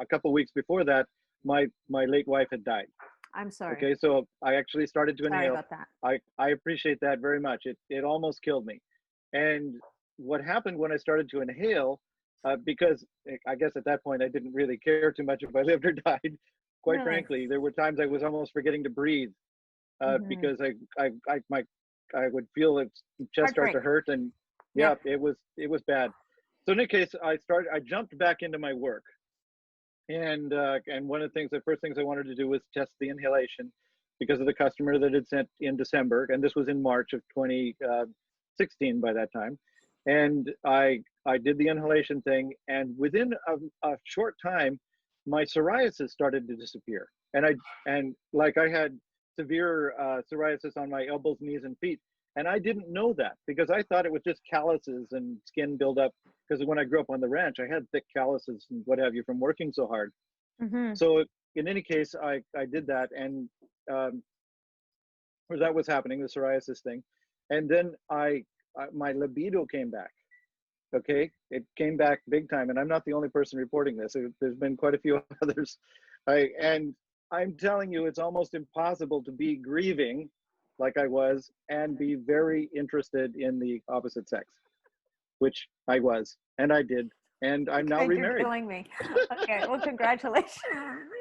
Speaker 2: a couple of weeks before that, my late wife had died.
Speaker 1: I'm sorry.
Speaker 2: Okay, so I actually started to inhale.
Speaker 1: Sorry about that.
Speaker 2: I appreciate that very much. It almost killed me, and what happened when I started to inhale, because I guess at that point I didn't really care too much if I lived or died. Quite
Speaker 1: Really?
Speaker 2: frankly, there were times I was almost forgetting to breathe, because I would feel the chest start
Speaker 1: Heartbreak.
Speaker 2: to hurt, and
Speaker 1: Yeah.
Speaker 2: it was bad. So in any case, I jumped back into my work, and one of the first things I wanted to do was test the inhalation, because of the customer that had sent in December, and this was in March of 2016 by that time. And I did the inhalation thing, and within a short time, my psoriasis started to disappear. And I had severe psoriasis on my elbows, knees, and feet. And I didn't know that, because I thought it was just calluses and skin buildup. Because when I grew up on the ranch, I had thick calluses and what have you from working so hard. So in any case, I did that, and that was happening, the psoriasis thing. And then my libido came back. Okay, it came back big time, and I'm not the only person reporting this. There's been quite a few others. And I'm telling you, it's almost impossible to be grieving like I was and be very interested in the opposite sex, which I was, and I did, and I'm now remarried.
Speaker 1: You're killing me. Okay, well, congratulations.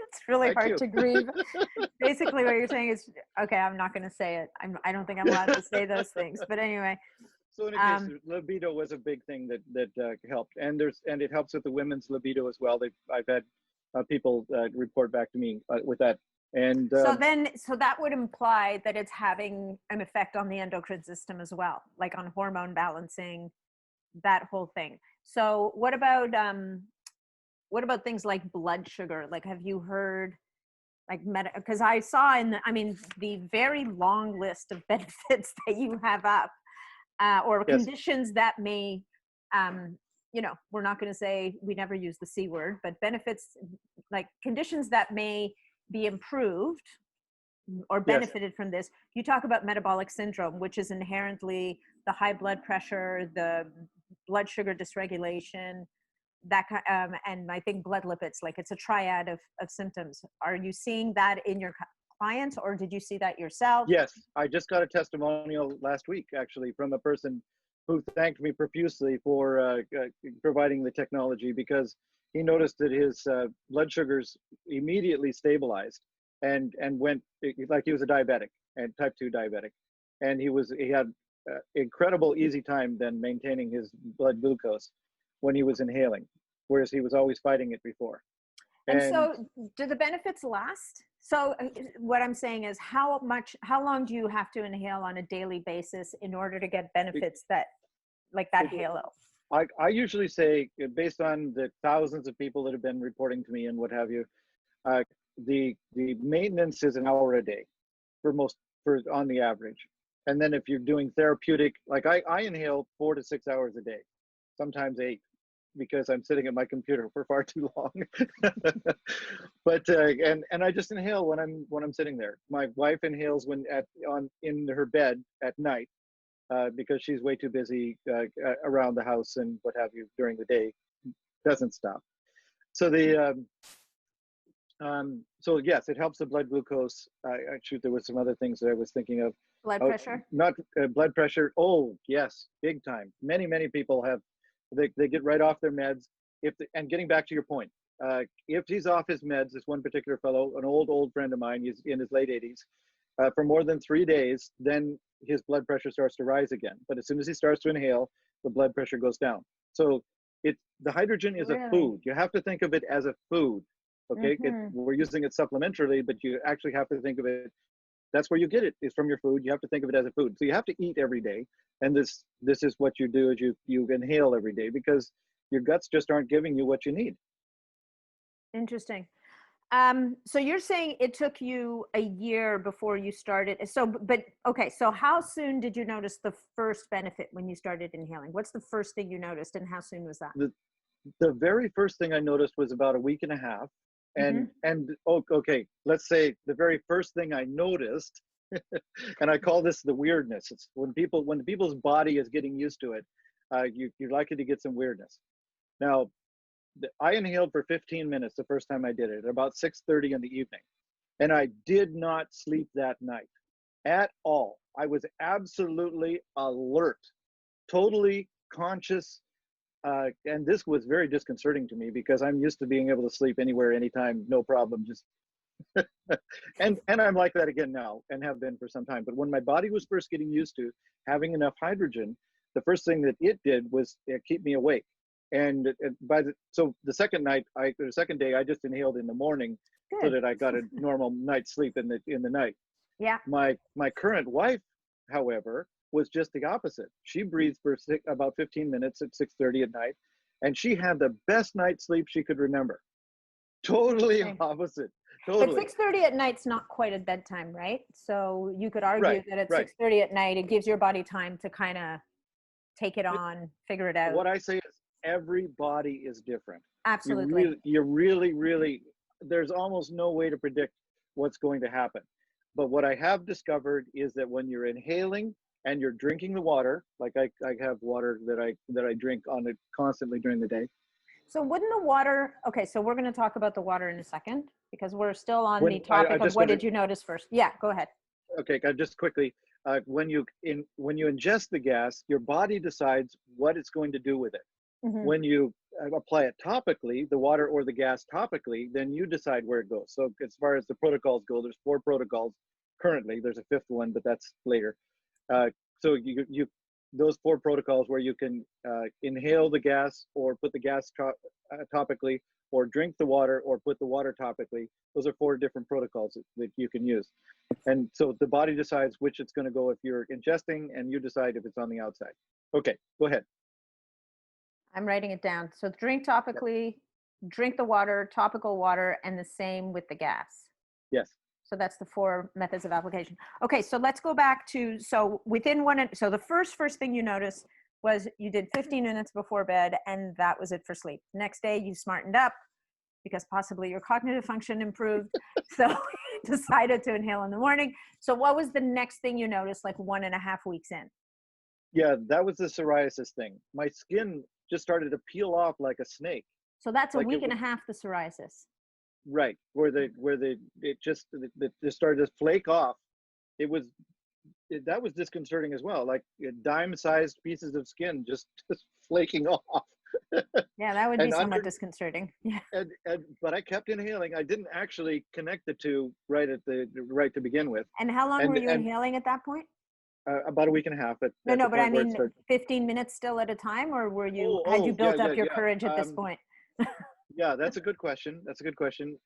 Speaker 1: It's really
Speaker 2: Thank
Speaker 1: hard
Speaker 2: you.
Speaker 1: to grieve. Basically, what you're saying is, okay, I'm not going to say it. I don't think I'm allowed to say those things. But anyway.
Speaker 2: So in any case, libido was a big thing that helped, and it helps with the women's libido as well. I've had people report back to me with that. And
Speaker 1: so that would imply that it's having an effect on the endocrine system as well, like on hormone balancing, that whole thing. So what about things like blood sugar? Like, have you heard, like, because I saw the very long list of benefits that you have up, or
Speaker 2: yes.
Speaker 1: conditions that may, we're not going to say, we never use the C word, but benefits, like conditions that may be improved or benefited from this. You talk about metabolic syndrome, which is inherently the high blood pressure, the blood sugar dysregulation, and I think blood lipids. Like, it's a triad of symptoms. Are you seeing that in your clients, or did you see that yourself?
Speaker 2: Yes, I just got a testimonial last week, actually, from a person who thanked me profusely for providing the technology, because he noticed that his blood sugars immediately stabilized and went, like he was a diabetic, and type 2 diabetic, and he had incredible easy time then maintaining his blood glucose when he was inhaling, whereas he was always fighting it before.
Speaker 1: And so do the benefits last? So what I'm saying is, how long do you have to inhale on a daily basis in order to get benefits that halo?
Speaker 2: I usually say, based on the thousands of people that have been reporting to me and what have you, the maintenance is an hour a day on the average. And then if you're doing therapeutic, like I inhale 4 to 6 hours a day, sometimes 8, because I'm sitting at my computer for far too long. But and I just inhale when I'm sitting there. My wife inhales in her bed at night, because she's way too busy around the house and what have you during the day. Doesn't stop. So so yes, it helps the blood glucose. Actually, there was some other things that I was thinking of.
Speaker 1: Blood pressure?
Speaker 2: Not blood pressure. Oh yes, big time. Many people have. They get right off their meds. And getting back to your point, if he's off his meds, this one particular fellow, an old friend of mine, he's in his late 80s, for more than 3 days, then his blood pressure starts to rise again. But as soon as he starts to inhale, the blood pressure goes down. So the hydrogen is a food. You have to think of it as a food. Okay, we're using it supplementarily, but you actually have to think of it. That's where you get it, is from your food. You have to think of it as a food. So you have to eat every day. And this is what you do, is you inhale every day, because your guts just aren't giving you what you need.
Speaker 1: Interesting. So you're saying it took you a year before you started. So how soon did you notice the first benefit when you started inhaling? What's the first thing you noticed, and how soon was that?
Speaker 2: The very first thing I noticed was about a week and a half. Okay, let's say the very first thing I noticed, and I call this the weirdness. It's when people's body is getting used to it, you're likely to get some weirdness. Now, I inhaled for 15 minutes the first time I did it, at about 6:30 in the evening, and I did not sleep that night at all. I was absolutely alert, totally conscious, and this was very disconcerting to me because I'm used to being able to sleep anywhere, anytime, no problem. Just and I'm like that again now, and have been for some time. But when my body was first getting used to having enough hydrogen, the first thing that it did was keep me awake. And so the second day, I just inhaled in the morning.
Speaker 1: Good.
Speaker 2: So that I got a normal night's sleep in the night.
Speaker 1: Yeah.
Speaker 2: My current wife, however, was just the opposite. She breathed for about 15 minutes at 6:30 at night, and she had the best night's sleep she could remember. Totally opposite. Totally.
Speaker 1: But 6:30 at night's not quite a bedtime, right? So you could argue that at 6:30 at night, it gives your body time to kind of take it on, figure it out.
Speaker 2: What I say is every body is different.
Speaker 1: Absolutely.
Speaker 2: You really, there's almost no way to predict what's going to happen. But what I have discovered is that when you're inhaling and you're drinking the water, like I have water that I drink on it constantly during the day.
Speaker 1: So wouldn't the water, okay, so we're going to talk about the water in a second because we're still on the topic of what did you notice first? Yeah, go ahead.
Speaker 2: Okay, just quickly, when you ingest the gas, your body decides what it's going to do with it. Mm-hmm. When you apply it topically, the water or the gas topically, then you decide where it goes. So as far as the protocols go, there's 4 protocols currently. There's a 5th one, but that's later. So you those 4 protocols where you can inhale the gas or put the gas topically, or drink the water or put the water topically. Those are 4 different protocols that you can use. And so the body decides which it's going to go if you're ingesting, and you decide if it's on the outside. Okay, go ahead.
Speaker 1: I'm writing it down. So drink topically, drink the water, topical water, and the same with the gas.
Speaker 2: Yes.
Speaker 1: So that's the 4 methods of application. Okay, so let's go back to, so the first thing you noticed was you did 15 minutes before bed, and that was it for sleep. Next day you smartened up because possibly your cognitive function improved. So you decided to inhale in the morning. So what was the next thing you noticed like 1.5 weeks in?
Speaker 2: Yeah, that was the psoriasis thing. My skin just started to peel off like a snake.
Speaker 1: So that's a week and a half, the psoriasis.
Speaker 2: Right, it just started to flake off. That was disconcerting as well, like dime-sized pieces of skin just flaking off.
Speaker 1: Yeah, that would be somewhat disconcerting. Yeah.
Speaker 2: But I kept inhaling. I didn't actually connect the two right to begin with.
Speaker 1: And how long were you inhaling at that point?
Speaker 2: About a week and a half. But
Speaker 1: I mean 15 minutes still at a time, or had you built up your courage at this point?
Speaker 2: Yeah, that's a good question.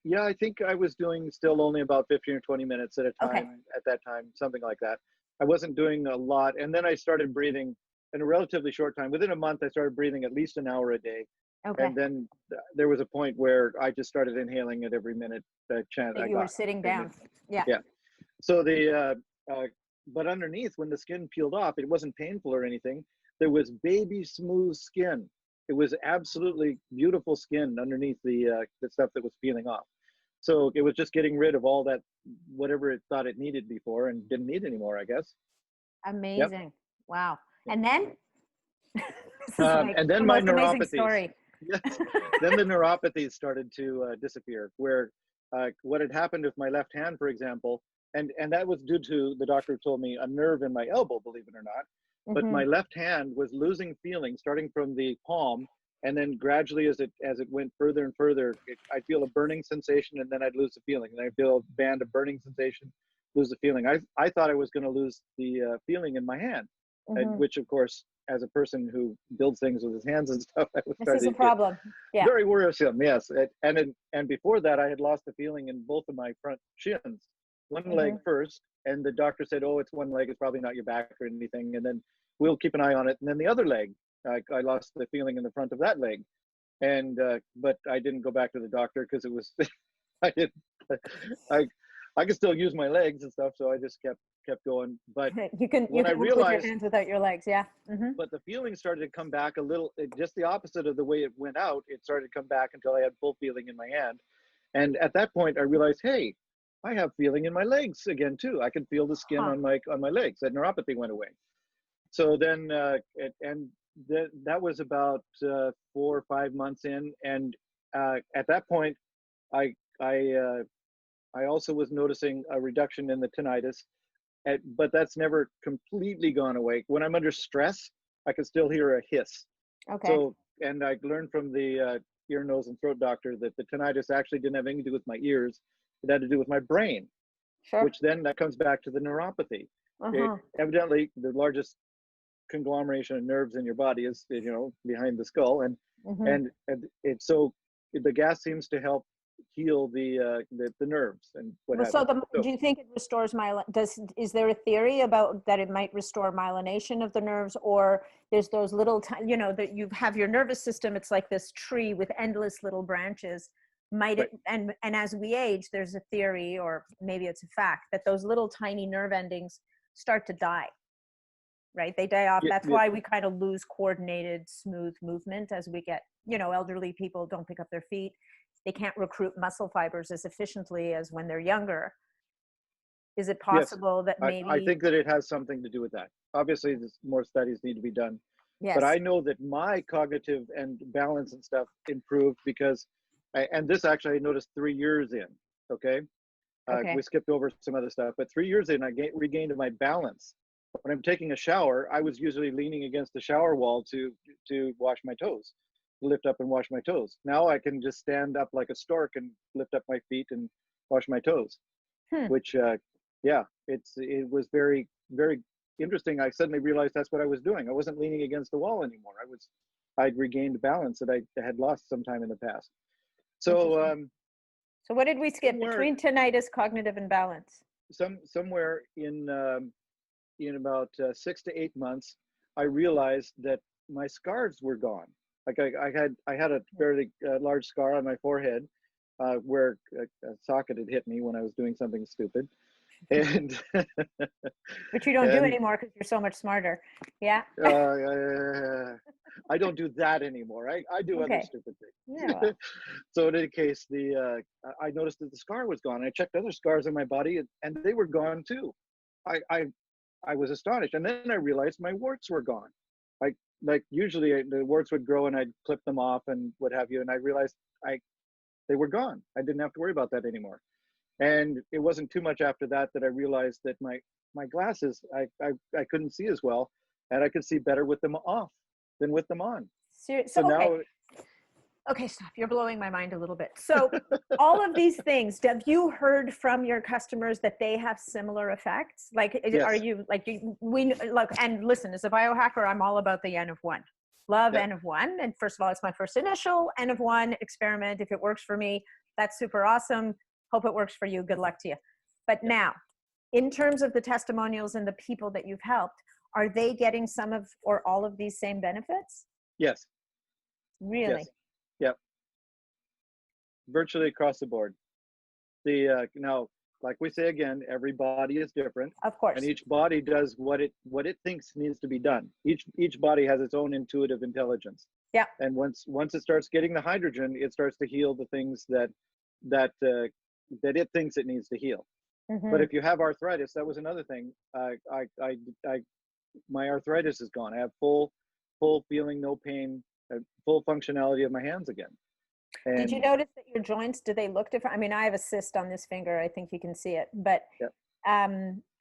Speaker 2: Yeah, I think I was doing still only about 15 or 20 minutes at a time at that time, something like that. I wasn't doing a lot. And then I started breathing in a relatively short time. Within a month, I started breathing at least an hour a day. Okay. And then there was a point where I just started inhaling at every minute chance I got.
Speaker 1: You were sitting down. Yeah.
Speaker 2: Yeah. So but underneath, when the skin peeled off, it wasn't painful or anything. There was baby smooth skin. It was absolutely beautiful skin underneath the stuff that was peeling off. So it was just getting rid of all that, whatever it thought it needed before and didn't need anymore, I guess.
Speaker 1: Amazing. Yep. Wow. And then?
Speaker 2: And then my neuropathies. Yes. Then the neuropathies started to disappear, where what had happened with my left hand, for example, and that was due to, the doctor told me, a nerve in my elbow, believe it or not. But my left hand was losing feeling, starting from the palm, and then gradually as it went further and further, I'd feel a burning sensation, and then I'd lose the feeling. And I'd feel a band of burning sensation, lose the feeling. I thought I was going to lose the feeling in my hand, which of course, as a person who builds things with his hands and stuff,
Speaker 1: this is a problem. Yeah.
Speaker 2: Very worrisome, yes. And before that, I had lost the feeling in both of my front shins. One leg first, and the doctor said, "Oh, it's one leg. It's probably not your back or anything." And then we'll keep an eye on it. And then the other leg, I lost the feeling in the front of that leg, and but I didn't go back to the doctor because it was I could still use my legs and stuff, so I just kept going. But
Speaker 1: you can move your hands without your legs, yeah.
Speaker 2: But the feeling started to come back a little, just the opposite of the way it went out. It started to come back until I had full feeling in my hand, and at that point I realized, hey, I have feeling in my legs again too. I can feel the skin on my legs. That neuropathy went away. So then, that was about 4 or 5 months in, and at that point, I also was noticing a reduction in the tinnitus, but that's never completely gone away. When I'm under stress, I could still hear a hiss.
Speaker 1: Okay.
Speaker 2: So, and I learned from the ear, nose, and throat doctor that the tinnitus actually didn't have anything to do with my ears. It had to do with my brain,
Speaker 1: Sure.
Speaker 2: which then that comes back to the neuropathy.
Speaker 1: Uh-huh.
Speaker 2: Evidently, the largest conglomeration of nerves in your body is, behind the skull, and it's so the gas seems to help heal the nerves and what
Speaker 1: Well,
Speaker 2: have you. So,
Speaker 1: do you think it restores is there a theory about that it might restore myelination of the nerves, or there's those little, that you have your nervous system, it's like this tree with endless little branches. Might it, and as we age, there's a theory, or maybe it's a fact, that those little tiny nerve endings start to die, right? They die off. That's why we kind of lose coordinated, smooth movement as we get, elderly people don't pick up their feet. They can't recruit muscle fibers as efficiently as when they're younger. Is it possible that maybe...
Speaker 2: I think that it has something to do with that. Obviously, more studies need to be done.
Speaker 1: Yes.
Speaker 2: But I know that my cognitive and balance and stuff improved because, and this actually I noticed 3 years in, okay? We skipped over some other stuff, but 3 years in, I regained my balance. When I'm taking a shower, I was usually leaning against the shower wall to wash my toes, lift up and wash my toes. Now I can just stand up like a stork and lift up my feet and wash my toes, which, it was very, very interesting. I suddenly realized that's what I was doing. I wasn't leaning against the wall anymore. I'd regained balance that I had lost sometime in the past. So,
Speaker 1: so what did we skip between tinnitus, cognitive, and balance?
Speaker 2: Somewhere in about 6 to 8 months, I realized that my scars were gone. Like I had a fairly large scar on my forehead where a socket had hit me when I was doing something stupid, and
Speaker 1: which you don't do anymore because you're so much smarter. Yeah.
Speaker 2: I don't do that anymore. I do other stupid things.
Speaker 1: Yeah, well.
Speaker 2: So in any case, I noticed that the scar was gone. I checked other scars on my body, and they were gone too. I was astonished, and then I realized my warts were gone. Like usually the warts would grow and I'd clip them off and what have you, and I realized they were gone. I didn't have to worry about that anymore. And it wasn't too much after that I realized that my glasses, I couldn't see as well, and I could see better with them off than with them on.
Speaker 1: So now. Okay, stop. You're blowing my mind a little bit. So all of these things, have you heard from your customers that they have similar effects? Like,
Speaker 2: yes.
Speaker 1: Are you and listen, as a biohacker, I'm all about the N of 1. Love N of 1. And first of all, it's my first initial N of 1 experiment. If it works for me, that's super awesome. Hope it works for you. Good luck to you. But now, in terms of the testimonials and the people that you've helped, are they getting some of or all of these same benefits?
Speaker 2: Yes.
Speaker 1: Really?
Speaker 2: Yes. Yep. Virtually across the board. Now, like we say again, every body is different.
Speaker 1: Of course.
Speaker 2: And each body does what it thinks needs to be done. Each body has its own intuitive intelligence.
Speaker 1: Yeah.
Speaker 2: And once it starts getting the hydrogen, it starts to heal the things that it thinks it needs to heal. Mm-hmm. But if you have arthritis, that was another thing. My arthritis is gone. I have full feeling, no pain, full functionality of my hands again. And
Speaker 1: did you notice that your joints, do they look different? I mean, I have a cyst on this finger. I think you can see it. But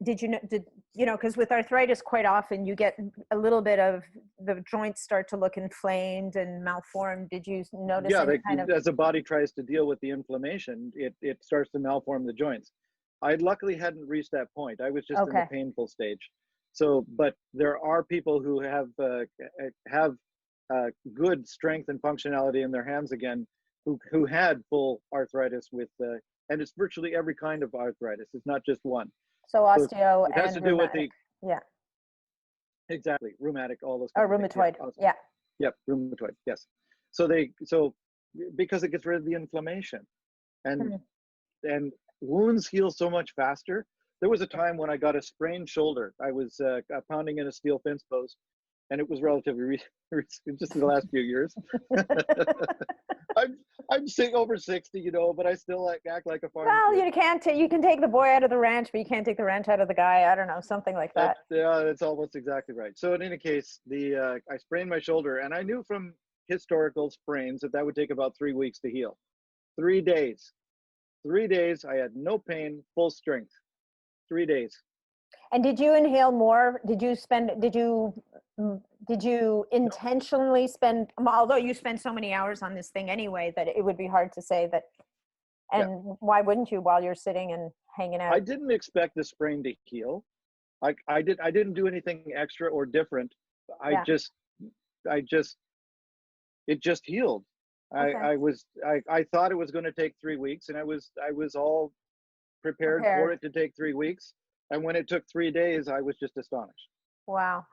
Speaker 1: did you know, because with arthritis, quite often you get a little bit of the joints start to look inflamed and malformed. Did you notice?
Speaker 2: Yeah, as the body tries to deal with the inflammation, it starts to malform the joints. I luckily hadn't reached that point. I was just in the painful stage. So, but there are people who have good strength and functionality in their hands again, who had full arthritis with, and it's virtually every kind of arthritis. It's not just one.
Speaker 1: So osteo
Speaker 2: it has
Speaker 1: and
Speaker 2: to do
Speaker 1: rheumatic.
Speaker 2: with exactly, rheumatic, all those.
Speaker 1: Or rheumatoid. Yeah.
Speaker 2: Yep, rheumatoid. Yes. So because it gets rid of the inflammation, and wounds heal so much faster. There was a time when I got a sprained shoulder. I was pounding in a steel fence post, and it was relatively recent, just in the last few years. I'm over 60, but I still act like a farmer.
Speaker 1: Well, you can take the boy out of the ranch, but you can't take the ranch out of the guy. I don't know, something like that.
Speaker 2: Yeah, that's almost exactly right. So in any case, I sprained my shoulder, and I knew from historical sprains that would take about 3 weeks to heal. 3 days. 3 days, I had no pain, full strength. 3 days.
Speaker 1: And did you inhale more? Did you intentionally spend, although you spend so many hours on this thing anyway, that it would be hard to say that, and why wouldn't you while you're sitting and hanging out?
Speaker 2: I didn't expect the sprain to heal. I didn't do anything extra or different. It just healed.
Speaker 1: Okay.
Speaker 2: I thought it was going to take 3 weeks, and I was all prepared for it to take 3 weeks. And when it took 3 days, I was just astonished.
Speaker 1: Wow.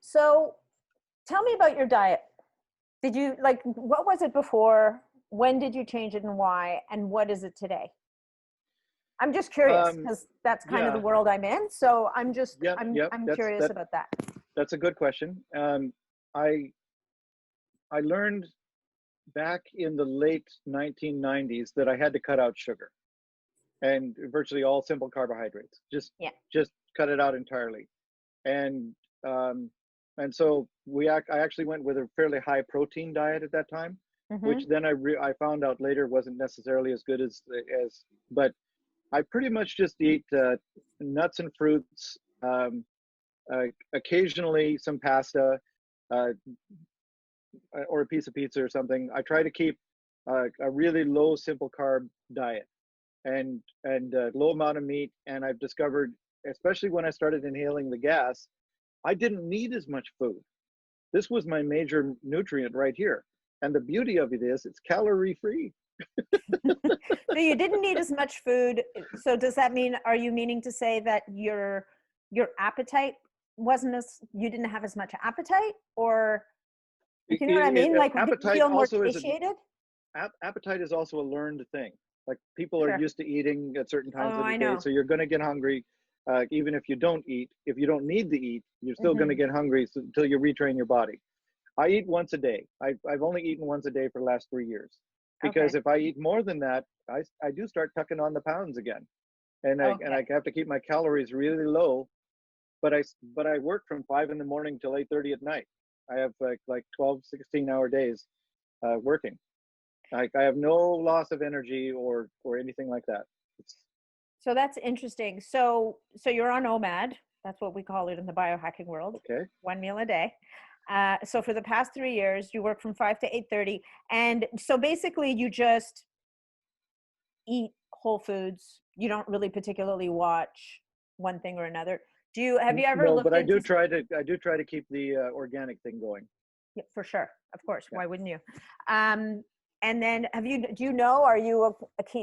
Speaker 1: So tell me about your diet. Did you what was it before? When did you change it and why? And what is it today? I'm just curious because that's kind of the world I'm in. So I'm just, I'm curious about that.
Speaker 2: That's a good question. I learned back in the late 1990s that I had to cut out sugar and virtually all simple carbohydrates. Just cut it out entirely. And so I actually went with a fairly high protein diet at that time, which then I found out later wasn't necessarily as good but I pretty much just eat nuts and fruits, occasionally some pasta, or a piece of pizza or something. I try to keep a really low simple carb diet and low amount of meat. And I've discovered, especially when I started inhaling the gas, I didn't need as much food. This was my major nutrient right here. And the beauty of it is it's calorie free.
Speaker 1: So you didn't need as much food. So does that mean, are you meaning to say that your appetite you didn't have as much appetite, or you know what I mean? Like, you feel more satiated?
Speaker 2: Appetite is also a learned thing. Like, people are used to eating at certain times of the day, so you're going to get hungry. Even if you don't eat, if you don't need to eat, you're still going to get hungry until you retrain your body. I eat once a day. I've only eaten once a day for the last 3 years. Because if I eat more than that, I do start tucking on the pounds again, and I have to keep my calories really low. But I work from 5 in the morning till 8:30 at night. I have like 12, 16-hour days working. I have no loss of energy or anything like that.
Speaker 1: So that's interesting. So you're on OMAD. That's what we call it in the biohacking world. Okay. 1 meal a day. So for the past 3 years, you work from 5 to 8:30. And so basically you just eat whole foods. You don't really particularly watch one thing or another. Have you ever looked
Speaker 2: but I do try to keep the organic thing going.
Speaker 1: Yeah, for sure. Of course. Yeah. Why wouldn't you? And then are you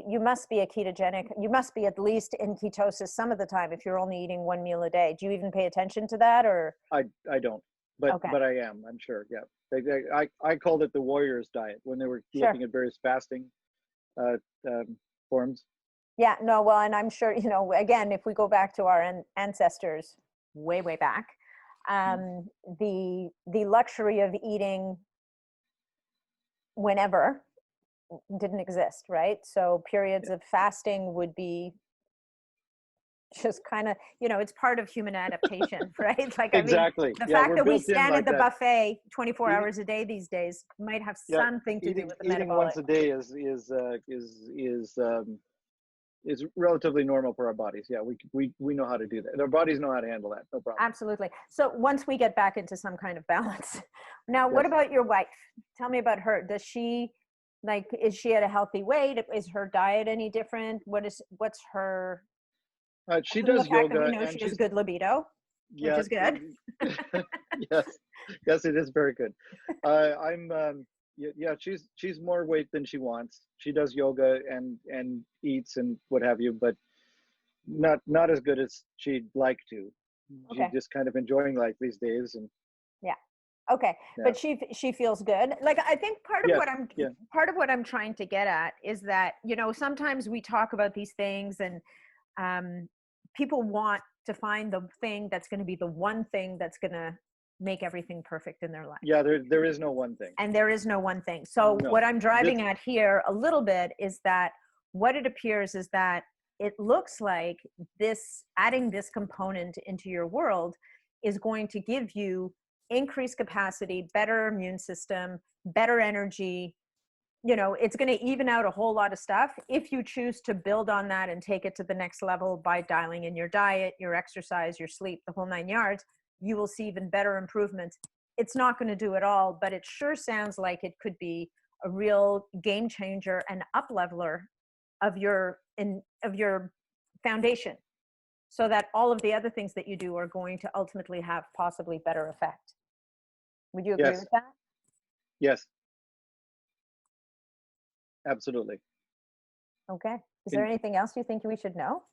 Speaker 1: you must be a ketogenic, you must be at least in ketosis some of the time if you're only eating 1 meal a day. Do you even pay attention to that, or?
Speaker 2: I don't. But I am, I'm sure. Yeah. I called it the warrior's diet when they were looking at various fasting forms.
Speaker 1: Yeah, no, well, and I'm sure, again, if we go back to our ancestors way, way back, the luxury of eating whenever didn't exist, right? So periods of fasting would be just kind of, it's part of human adaptation, right? Like,
Speaker 2: exactly.
Speaker 1: I mean, the fact that we stand at the buffet 24 hours a day these days might have something to do with the metabolic.
Speaker 2: Eating once a day is relatively normal for our bodies. Yeah, we know how to do that. Our bodies know how to handle that. No problem.
Speaker 1: Absolutely. So once we get back into some kind of balance. Now, what about your wife? Tell me about her. Does she, is she at a healthy weight? Is her diet any different? What's her...
Speaker 2: she does yoga,
Speaker 1: we know she has good libido, which is good.
Speaker 2: yes, it is very good. She's more weight than she wants. She does yoga and eats and what have you, but not as good as she'd like to. She's just kind of enjoying life these days, and
Speaker 1: but she feels good. Like, I think part of what I'm trying to get at is that, sometimes we talk about these things and people want to find the thing that's going to be the one thing that's going to make everything perfect in their life.
Speaker 2: Yeah, there is no one thing.
Speaker 1: And there is no one thing. So what I'm driving at here a little bit is that what it appears is that it looks like adding this component into your world is going to give you increased capacity, better immune system, better energy, you know, it's going to even out a whole lot of stuff. If you choose to build on that and take it to the next level by dialing in your diet, your exercise, your sleep, the whole 9 yards, you will see even better improvements. It's not going to do it all, but it sure sounds like it could be a real game changer and up leveler of your foundation, so that all of the other things that you do are going to ultimately have possibly better effect. Would you agree
Speaker 2: Yes.
Speaker 1: with that?
Speaker 2: Yes. Absolutely.
Speaker 1: Okay. Is there anything else you think we should know?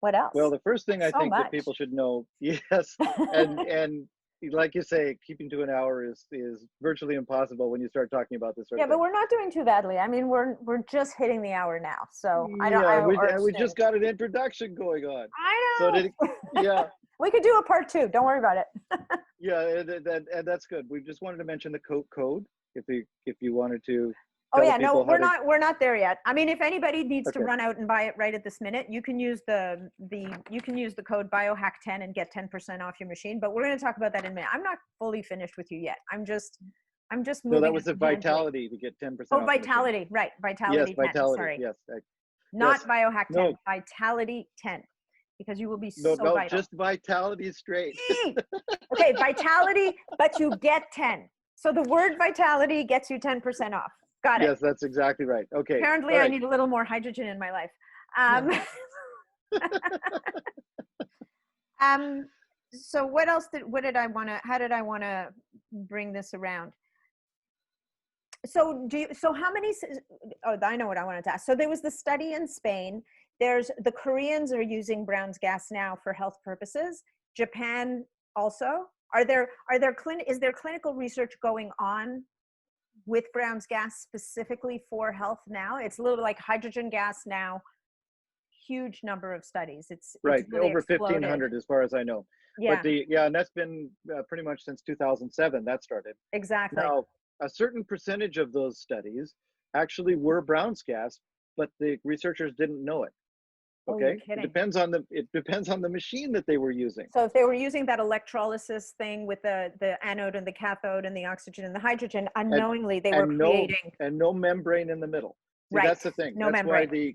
Speaker 1: What else?
Speaker 2: Well, the first thing I
Speaker 1: So
Speaker 2: think
Speaker 1: much.
Speaker 2: that people should know, yes, and like you say, keeping to an hour is virtually impossible when you start talking about this sort
Speaker 1: Yeah,
Speaker 2: of
Speaker 1: but
Speaker 2: thing.
Speaker 1: we're not doing too badly. I mean, we're just hitting the hour now, so
Speaker 2: We just got an introduction going on.
Speaker 1: I
Speaker 2: So
Speaker 1: know.
Speaker 2: yeah,
Speaker 1: We could do a part 2. Don't worry about it.
Speaker 2: yeah, and that's good. We just wanted to mention the code if you wanted to.
Speaker 1: Oh
Speaker 2: tell
Speaker 1: yeah, no,
Speaker 2: people
Speaker 1: we're not there yet. I mean, if anybody needs to
Speaker 2: Okay.
Speaker 1: run out and buy it right at this minute, you can use the code biohack10 and get 10% off your machine. But we're going to talk about that in a minute. I'm not fully finished with you yet. I'm just moving.
Speaker 2: No, that was
Speaker 1: at
Speaker 2: the
Speaker 1: a tangent.
Speaker 2: Vitality to get 10% off.
Speaker 1: Oh,
Speaker 2: the machine.
Speaker 1: Vitality, right? Vitality
Speaker 2: Yes,
Speaker 1: 10.
Speaker 2: Vitality.
Speaker 1: Sorry,
Speaker 2: Yes.
Speaker 1: not
Speaker 2: yes.
Speaker 1: biohack 10.
Speaker 2: No.
Speaker 1: Vitality 10, because you will be
Speaker 2: No,
Speaker 1: so vital.
Speaker 2: just Vitality straight.
Speaker 1: Okay, Vitality, but you get 10. So the word Vitality gets you 10% off. Got it.
Speaker 2: Yes, that's exactly right. Okay.
Speaker 1: Apparently, I need a little more hydrogen in my life. So what else how did I want to bring this around? So how many, I know what I wanted to ask. So there was the study in Spain. The Koreans are using Brown's gas now for health purposes. Japan also. Is there clinical research going on with Brown's gas specifically for health now? It's a little like hydrogen gas now. Huge number of studies. It's
Speaker 2: right,
Speaker 1: really
Speaker 2: over
Speaker 1: exploded.
Speaker 2: 1,500 as far as I know.
Speaker 1: Yeah.
Speaker 2: But and that's been pretty much since 2007 that started.
Speaker 1: Exactly.
Speaker 2: Now, a certain percentage of those studies actually were Brown's gas, but the researchers didn't know it. Okay,
Speaker 1: Oh, you're kidding.
Speaker 2: It depends on the machine that they were using.
Speaker 1: So if they were using that electrolysis thing with the anode and the cathode and the oxygen and the hydrogen, unknowingly they were creating
Speaker 2: no membrane in the middle. See,
Speaker 1: right.
Speaker 2: That's the thing.
Speaker 1: No
Speaker 2: that's
Speaker 1: membrane.
Speaker 2: Why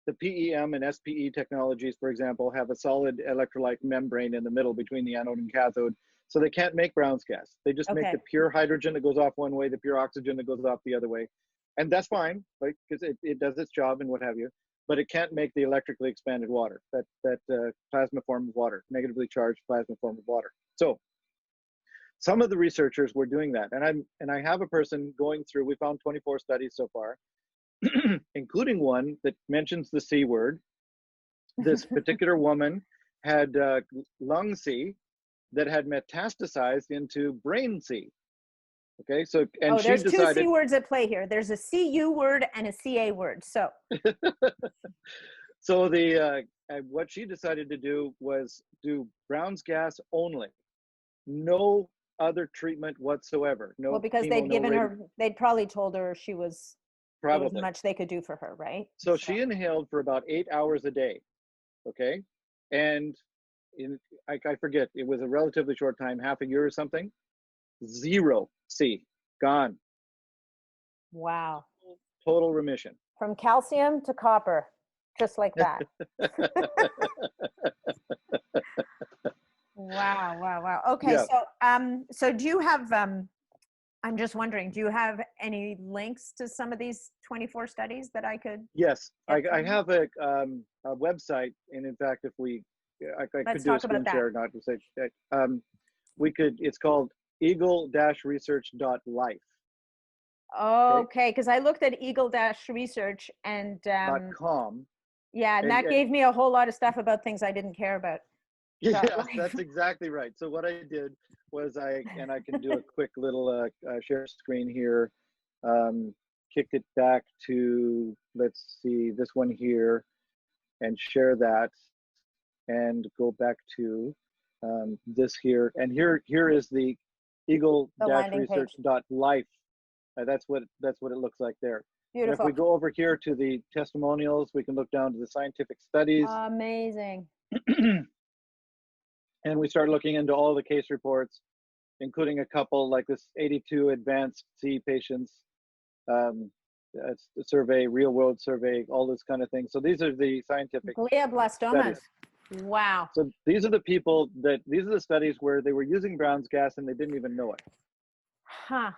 Speaker 2: the PEM and SPE technologies, for example, have a solid electrolyte membrane in the middle between the anode and cathode. So they can't make Brown's gas. They just make the pure hydrogen that goes off one way, the pure oxygen that goes off the other way. And that's fine, right? Because it does its job and what have you. But it can't make the electrically expanded water, that plasma form of water, negatively charged plasma form of water. So some of the researchers were doing that. And I have a person going through, we found 24 studies so far, including one that mentions the C word. This particular woman had lung C that had metastasized into brain C. Okay, so and she
Speaker 1: there's
Speaker 2: decided,
Speaker 1: 2 C words at play here. There's a CU word and a CA word. So
Speaker 2: so what she decided to do was do Brown's gas only, no other treatment whatsoever. No,
Speaker 1: because they'd given her, they'd probably told her there was much they could do for her, right?
Speaker 2: So she inhaled for about 8 hours a day. Okay, and I forget, it was a relatively short time, half a year or something. 0 C, gone.
Speaker 1: Wow.
Speaker 2: Total remission.
Speaker 1: From calcium to copper, just like that. Wow. Okay, yeah. So do you have, I'm just wondering, do you have any links to some of these 24 studies that I could?
Speaker 2: Yes, I have a website, and in fact, if I could do a screen share, not to say, it's called eagle-research.life.
Speaker 1: Okay, because I looked at eagle-research and
Speaker 2: .com.
Speaker 1: Yeah, and that gave me a whole lot of stuff about things I didn't care about.
Speaker 2: Yes, that's exactly right. So what I did was I can do a quick little share screen here, kick it back to, let's see, this one here, and share that, and go back to this here, and here is the eagle-research.life. That's what it looks like there.
Speaker 1: Beautiful.
Speaker 2: And if we go over here to the testimonials, we can look down to the scientific studies.
Speaker 1: Amazing.
Speaker 2: And we start looking into all the case reports, including a couple like this 82 advanced C patients a survey, real world survey, all this kind of thing. So these are the scientific
Speaker 1: Glioblastomas.
Speaker 2: studies.
Speaker 1: Wow.
Speaker 2: So these are the studies where they were using Brown's gas and they didn't even know it.
Speaker 1: Huh.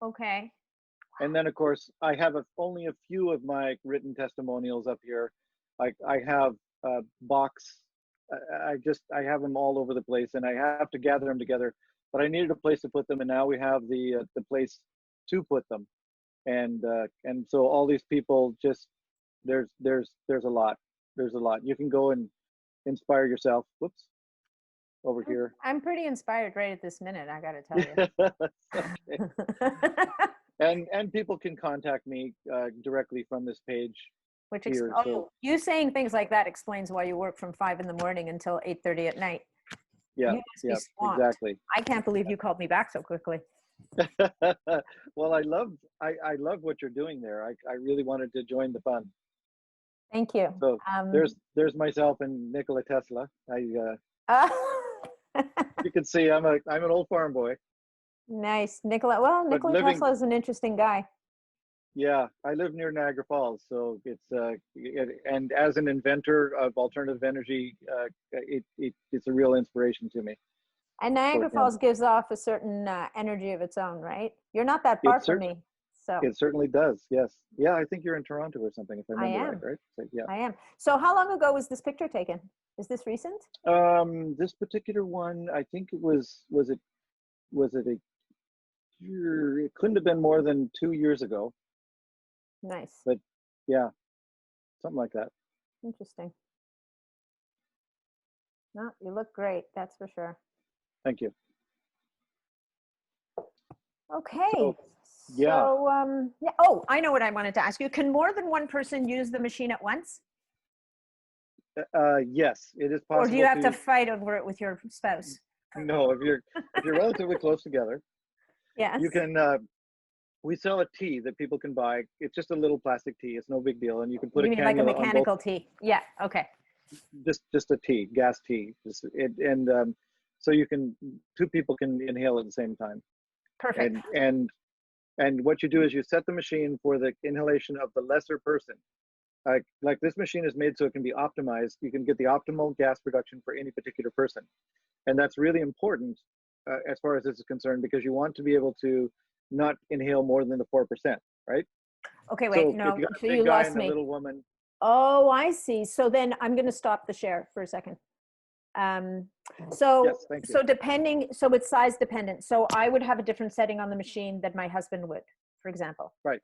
Speaker 1: Okay.
Speaker 2: And then, of course, I have only a few of my written testimonials up here. I have a box. I have them all over the place, and I have to gather them together. But I needed a place to put them, and now we have the place to put them. And so all these people, just there's a lot. There's a lot. You can go and inspire yourself. Whoops, over here.
Speaker 1: I'm pretty inspired right at this minute, I got to tell you.
Speaker 2: And people can contact me directly from this page.
Speaker 1: Which
Speaker 2: here, so.
Speaker 1: You saying things like that explains why you work from 5 in the morning until 8:30 at night.
Speaker 2: Yeah,
Speaker 1: yeah, exactly. I can't believe you called me back so quickly.
Speaker 2: Well, I love what you're doing there. I really wanted to join the fun.
Speaker 1: Thank you.
Speaker 2: So there's myself and Nikola Tesla. You can see I'm an old farm boy.
Speaker 1: Nice, Nikola. Well, Nikola Tesla is an interesting guy.
Speaker 2: Yeah, I live near Niagara Falls, so it's and as an inventor of alternative energy, it's a real inspiration to me.
Speaker 1: And Niagara Falls gives off a certain energy of its own, right? You're not that far from me, so.
Speaker 2: It certainly does. Yes. Yeah, I think you're in Toronto or something, if I remember right? So, yeah.
Speaker 1: I am. So how long ago was this picture taken? Is this recent?
Speaker 2: This particular one, I think it was it a year? It couldn't have been more than 2 years ago.
Speaker 1: Nice.
Speaker 2: But yeah, something like that.
Speaker 1: Interesting. No, you look great. That's for sure.
Speaker 2: Thank you.
Speaker 1: Okay.
Speaker 2: So, yeah.
Speaker 1: So, yeah. Oh, I know what I wanted to ask you. Can more than one person use the machine at once?
Speaker 2: Yes, it is possible.
Speaker 1: Or do you have to fight over it with your spouse?
Speaker 2: No, if you're relatively close together,
Speaker 1: yes,
Speaker 2: you can. We sell a tea that people can buy. It's just a little plastic tea. It's no big deal, and you can put
Speaker 1: you mean like a mechanical tea? Yeah. Okay.
Speaker 2: Just a tea, gas tea, so you can 2 people can inhale at the same time.
Speaker 1: Perfect.
Speaker 2: And what you do is you set the machine for the inhalation of the lesser person. Like this machine is made so it can be optimized. You can get the optimal gas production for any particular person, and that's really important as far as this is concerned, because you want to be able to not inhale more than the 4%, right?
Speaker 1: Okay, wait,
Speaker 2: so
Speaker 1: no,
Speaker 2: if you got a
Speaker 1: so
Speaker 2: big
Speaker 1: you
Speaker 2: guy
Speaker 1: lost
Speaker 2: and a
Speaker 1: me.
Speaker 2: little woman.
Speaker 1: Oh, I see. So then I'm going to stop the share for a second. So,
Speaker 2: yes, thank you.
Speaker 1: So it's size dependent. So I would have a different setting on the machine than my husband would, for example.
Speaker 2: Right.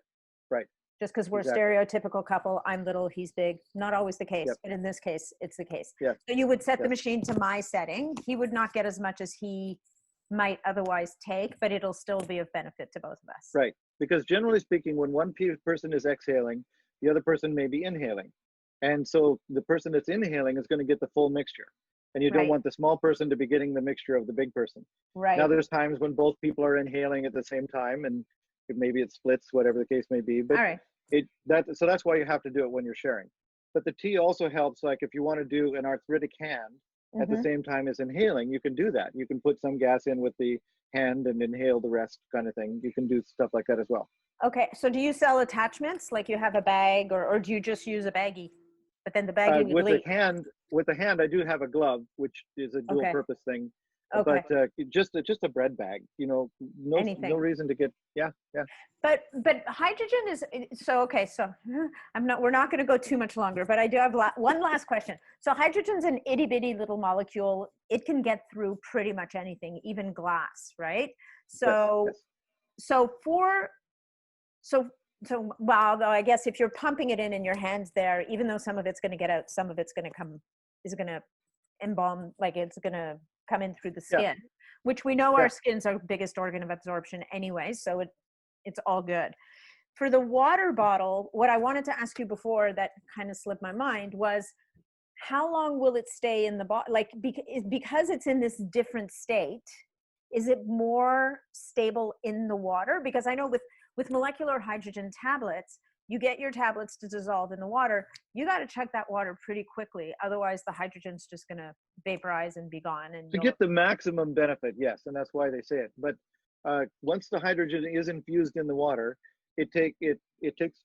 Speaker 1: Just because we're a stereotypical couple, I'm little, he's big. Not always the case, but in this case, it's the case.
Speaker 2: Yes.
Speaker 1: So you would set the machine to my setting. He would not get as much as he might otherwise take, but it'll still be of benefit to both of us.
Speaker 2: Right, because generally speaking, when one person is exhaling, the other person may be inhaling. And so the person that's inhaling is going to get the full mixture. And you don't want the small person to be getting the mixture of the big person.
Speaker 1: Right.
Speaker 2: Now there's times when both people are inhaling at the same time, and maybe it splits, whatever the case may be. But so that's why you have to do it when you're sharing. But the tea also helps, like if you want to do an arthritic hand at the same time as inhaling, you can do that. You can put some gas in with the hand and inhale the rest, kind of thing. You can do stuff like that as well.
Speaker 1: Okay, so do you sell attachments, like you have a bag, or do you just use a baggie? But then the baggie would leak.
Speaker 2: With the hand, I do have a glove, which is a dual purpose thing.
Speaker 1: Okay.
Speaker 2: But just a bread bag, no reason to get, yeah.
Speaker 1: But hydrogen is, so we're not going to go too much longer, but I do have one last question. So hydrogen's an itty bitty little molecule. It can get through pretty much anything, even glass, right? So, well, though I guess if you're pumping it in your hands there, even though some of it's going to get out, some of it's going to embalm, like it's going to come in through the skin, which we know our skin's our biggest organ of absorption anyway, so it's all good. For the water bottle, what I wanted to ask you before that kind of slipped my mind was, how long will it stay in the bottle? Like, because it's in this different state, is it more stable in the water? Because I know with molecular hydrogen tablets, you get your tablets to dissolve in the water. You got to check that water pretty quickly. Otherwise, the hydrogen's just going to vaporize and be gone. And
Speaker 2: to get the maximum benefit, yes. And that's why they say it. But once the hydrogen is infused in the water, it takes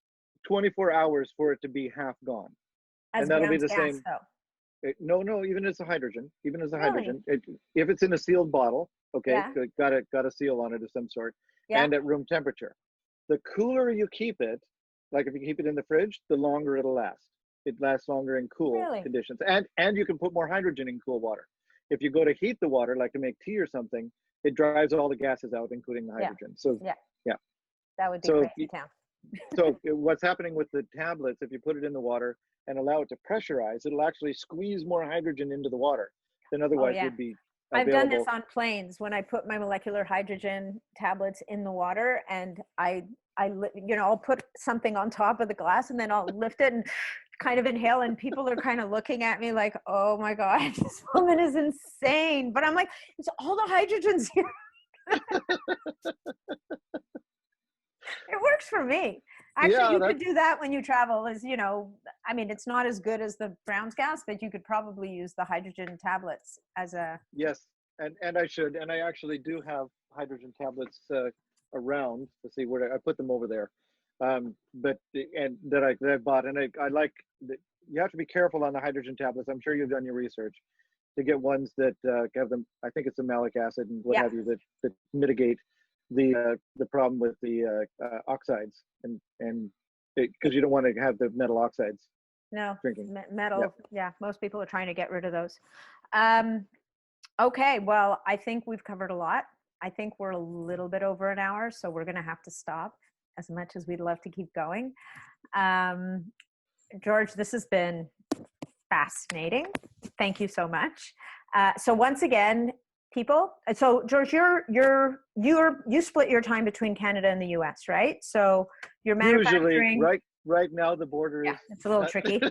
Speaker 2: 24 hours for it to be half gone.
Speaker 1: As
Speaker 2: and that'll be
Speaker 1: Brown's
Speaker 2: the
Speaker 1: gas,
Speaker 2: same.
Speaker 1: though.
Speaker 2: No, even as a hydrogen,
Speaker 1: Really?
Speaker 2: if it's in a sealed bottle, okay,
Speaker 1: Yeah.
Speaker 2: got a seal on it of some sort,
Speaker 1: Yeah.
Speaker 2: and at room temperature. The cooler you keep it, like if you keep it in the fridge, the longer it'll last. It lasts longer in cool
Speaker 1: Really?
Speaker 2: conditions, and you can put more hydrogen in cool water. If you go to heat the water, like to make tea or something, it drives all the gases out, including the hydrogen. So yeah,
Speaker 1: that would be
Speaker 2: so
Speaker 1: crazy town.
Speaker 2: so what's happening with the tablets, if you put it in the water and allow it to pressurize, it'll actually squeeze more hydrogen into the water than otherwise would be available.
Speaker 1: I've done this on planes when I put my molecular hydrogen tablets in the water, and I'll put something on top of the glass and then I'll lift it and kind of inhale, and people are kind of looking at me like, oh my God, this woman is insane. But I'm like, it's all the hydrogen's here. It works for me. Actually, you could do that when you travel, it's not as good as the Brown's gas, but you could probably use the hydrogen tablets as a...
Speaker 2: Yes, and I should, and I actually do have hydrogen tablets around. Let's see where I put them over there. That I bought, and I like that. You have to be careful on the hydrogen tablets. I'm sure you've done your research to get ones that have them. I think it's a malic acid and what have you that mitigate the problem with the oxides and because you don't want to have the metal oxides.
Speaker 1: No,
Speaker 2: drinking
Speaker 1: metal. Yeah, most people are trying to get rid of those. Okay, well, I think we've covered a lot. I think we're a little bit over an hour, so we're going to have to stop, as much as we'd love to keep going. George, this has been fascinating. Thank you so much. So once again, people, so George, you split your time between Canada and the US, right? So you're manufacturing.
Speaker 2: Usually, right now the border is.
Speaker 1: It's a little tricky.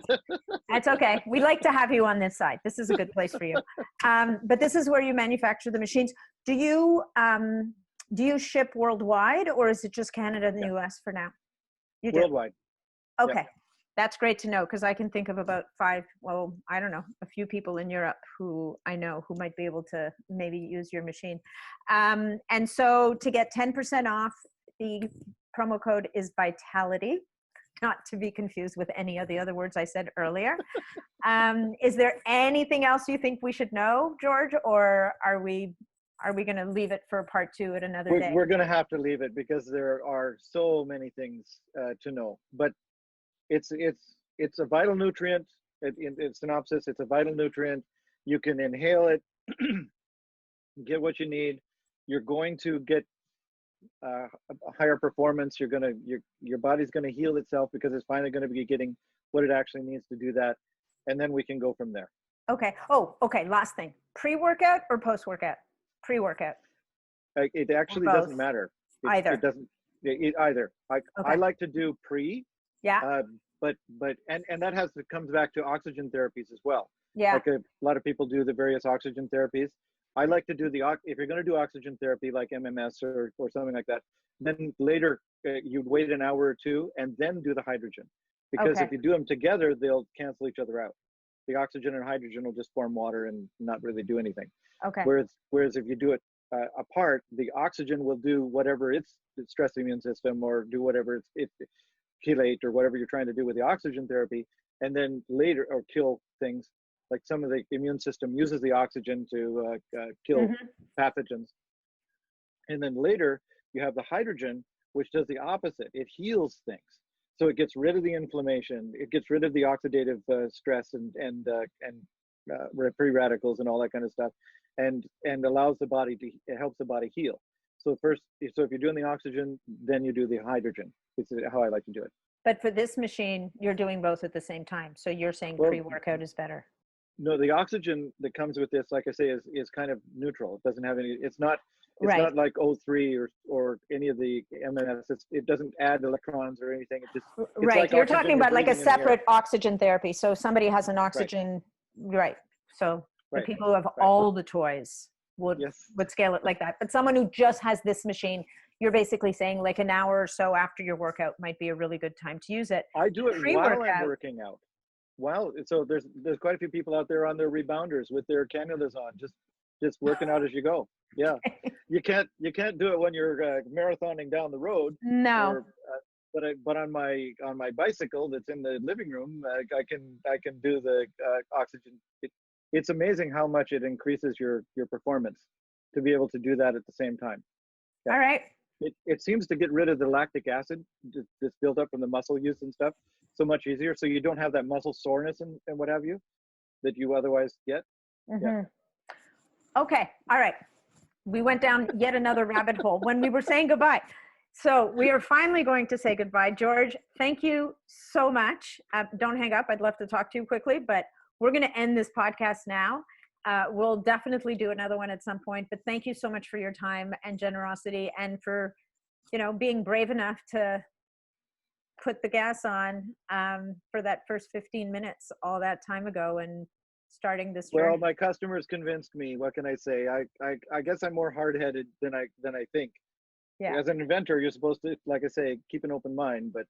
Speaker 1: That's okay. We like to have you on this side. This is a good place for you. But this is where you manufacture the machines. Do you ship worldwide, or is it just Canada and the US for now? You do?
Speaker 2: Worldwide.
Speaker 1: Okay.
Speaker 2: Yep.
Speaker 1: That's great to know, because I can think of about a few people in Europe who I know who might be able to maybe use your machine. And so to get 10% off, the promo code is Vitality, not to be confused with any of the other words I said earlier. Is there anything else you think we should know, George, or are we going to leave it for part 2 at another day?
Speaker 2: We're going to have to leave it because there are so many things to know. But it's a vital nutrient. In synopsis, it's a vital nutrient. You can inhale it, get what you need. You're going to get a higher performance. Your body's going to heal itself because it's finally going to be getting what it actually needs to do that, and then we can go from there.
Speaker 1: Okay. Oh, okay. Last thing: pre-workout or post-workout? Pre-workout.
Speaker 2: It actually doesn't matter.
Speaker 1: Either.
Speaker 2: It doesn't. Either. I like to do pre.
Speaker 1: Yeah.
Speaker 2: But that comes back to oxygen therapies as well.
Speaker 1: Yeah.
Speaker 2: Like a lot of people do the various oxygen therapies. I like to do if you're going to do oxygen therapy like MMS or something like that, then later you'd wait an hour or 2 and then do the hydrogen, because if you do them together, they'll cancel each other out. The oxygen and hydrogen will just form water and not really do anything.
Speaker 1: Okay.
Speaker 2: Whereas if you do it apart, the oxygen will do whatever it's stress the immune system or do whatever it's chelate or whatever you're trying to do with the oxygen therapy, and then later or kill things. Like some of the immune system uses the oxygen to kill pathogens. And then later you have the hydrogen, which does the opposite. It heals things. So it gets rid of the inflammation. It gets rid of the oxidative stress and free radicals and all that kind of stuff, and allows the body it helps the body heal. So if you're doing the oxygen, then you do the hydrogen. It's how I like to do it.
Speaker 1: But for this machine, you're doing both at the same time. So you're saying pre-workout is better.
Speaker 2: No, the oxygen that comes with this, like I say, is kind of neutral. It doesn't have any. It's not not like O3 or any of the MMS. It doesn't add electrons or anything. It's
Speaker 1: like you're talking about like a separate oxygen therapy. So somebody has an oxygen, right? So the people who have all the toys would scale it like that. But someone who just has this machine, you're basically saying like an hour or so after your workout might be a really good time to use it.
Speaker 2: I do it while I'm working out. So there's quite a few people out there on their rebounders with their cannulas on, just just working out as you go. Yeah, you can't do it when you're marathoning down the road.
Speaker 1: No.
Speaker 2: Or, but on my bicycle that's in the living room, I can do the oxygen. It's amazing how much it increases your performance to be able to do that at the same time. Yeah.
Speaker 1: All right.
Speaker 2: It seems to get rid of the lactic acid that's built up from the muscle use and stuff so much easier, so you don't have that muscle soreness and what have you that you otherwise get.
Speaker 1: Mm-hmm.
Speaker 2: Yeah.
Speaker 1: Okay. All right. We went down yet another rabbit hole when we were saying goodbye. So we are finally going to say goodbye. George, thank you so much. Don't hang up. I'd love to talk to you quickly, but we're going to end this podcast now. We'll definitely do another one at some point, but thank you so much for your time and generosity, and for, being brave enough to put the gas on for that first 15 minutes all that time ago and starting this journey.
Speaker 2: Well, my customers convinced me. What can I say? I guess I'm more hard-headed than I think.
Speaker 1: Yeah.
Speaker 2: As an inventor, you're supposed to, like I say, keep an open mind. But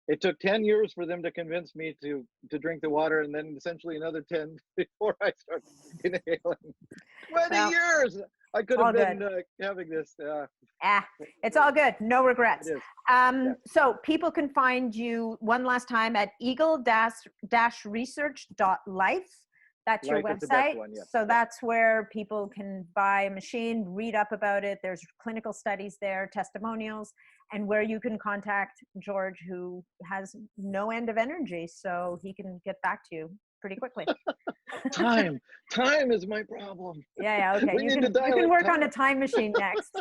Speaker 2: it took 10 years for them to convince me to drink the water, and then essentially another 10 before I started inhaling. 20 years! I could have been having this.
Speaker 1: It's all good. No regrets.
Speaker 2: It is.
Speaker 1: So people can find you one last time at eagle-research.life. That's your website.
Speaker 2: One, yeah.
Speaker 1: So that's where people can buy a machine, read up about it. There's clinical studies there, testimonials, and where you can contact George, who has no end of energy, so he can get back to you pretty quickly.
Speaker 2: Time is my problem.
Speaker 1: Yeah, okay. You can work on a time machine next.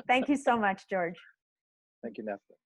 Speaker 1: Thank you so much, George.
Speaker 2: Thank you, Nathalie.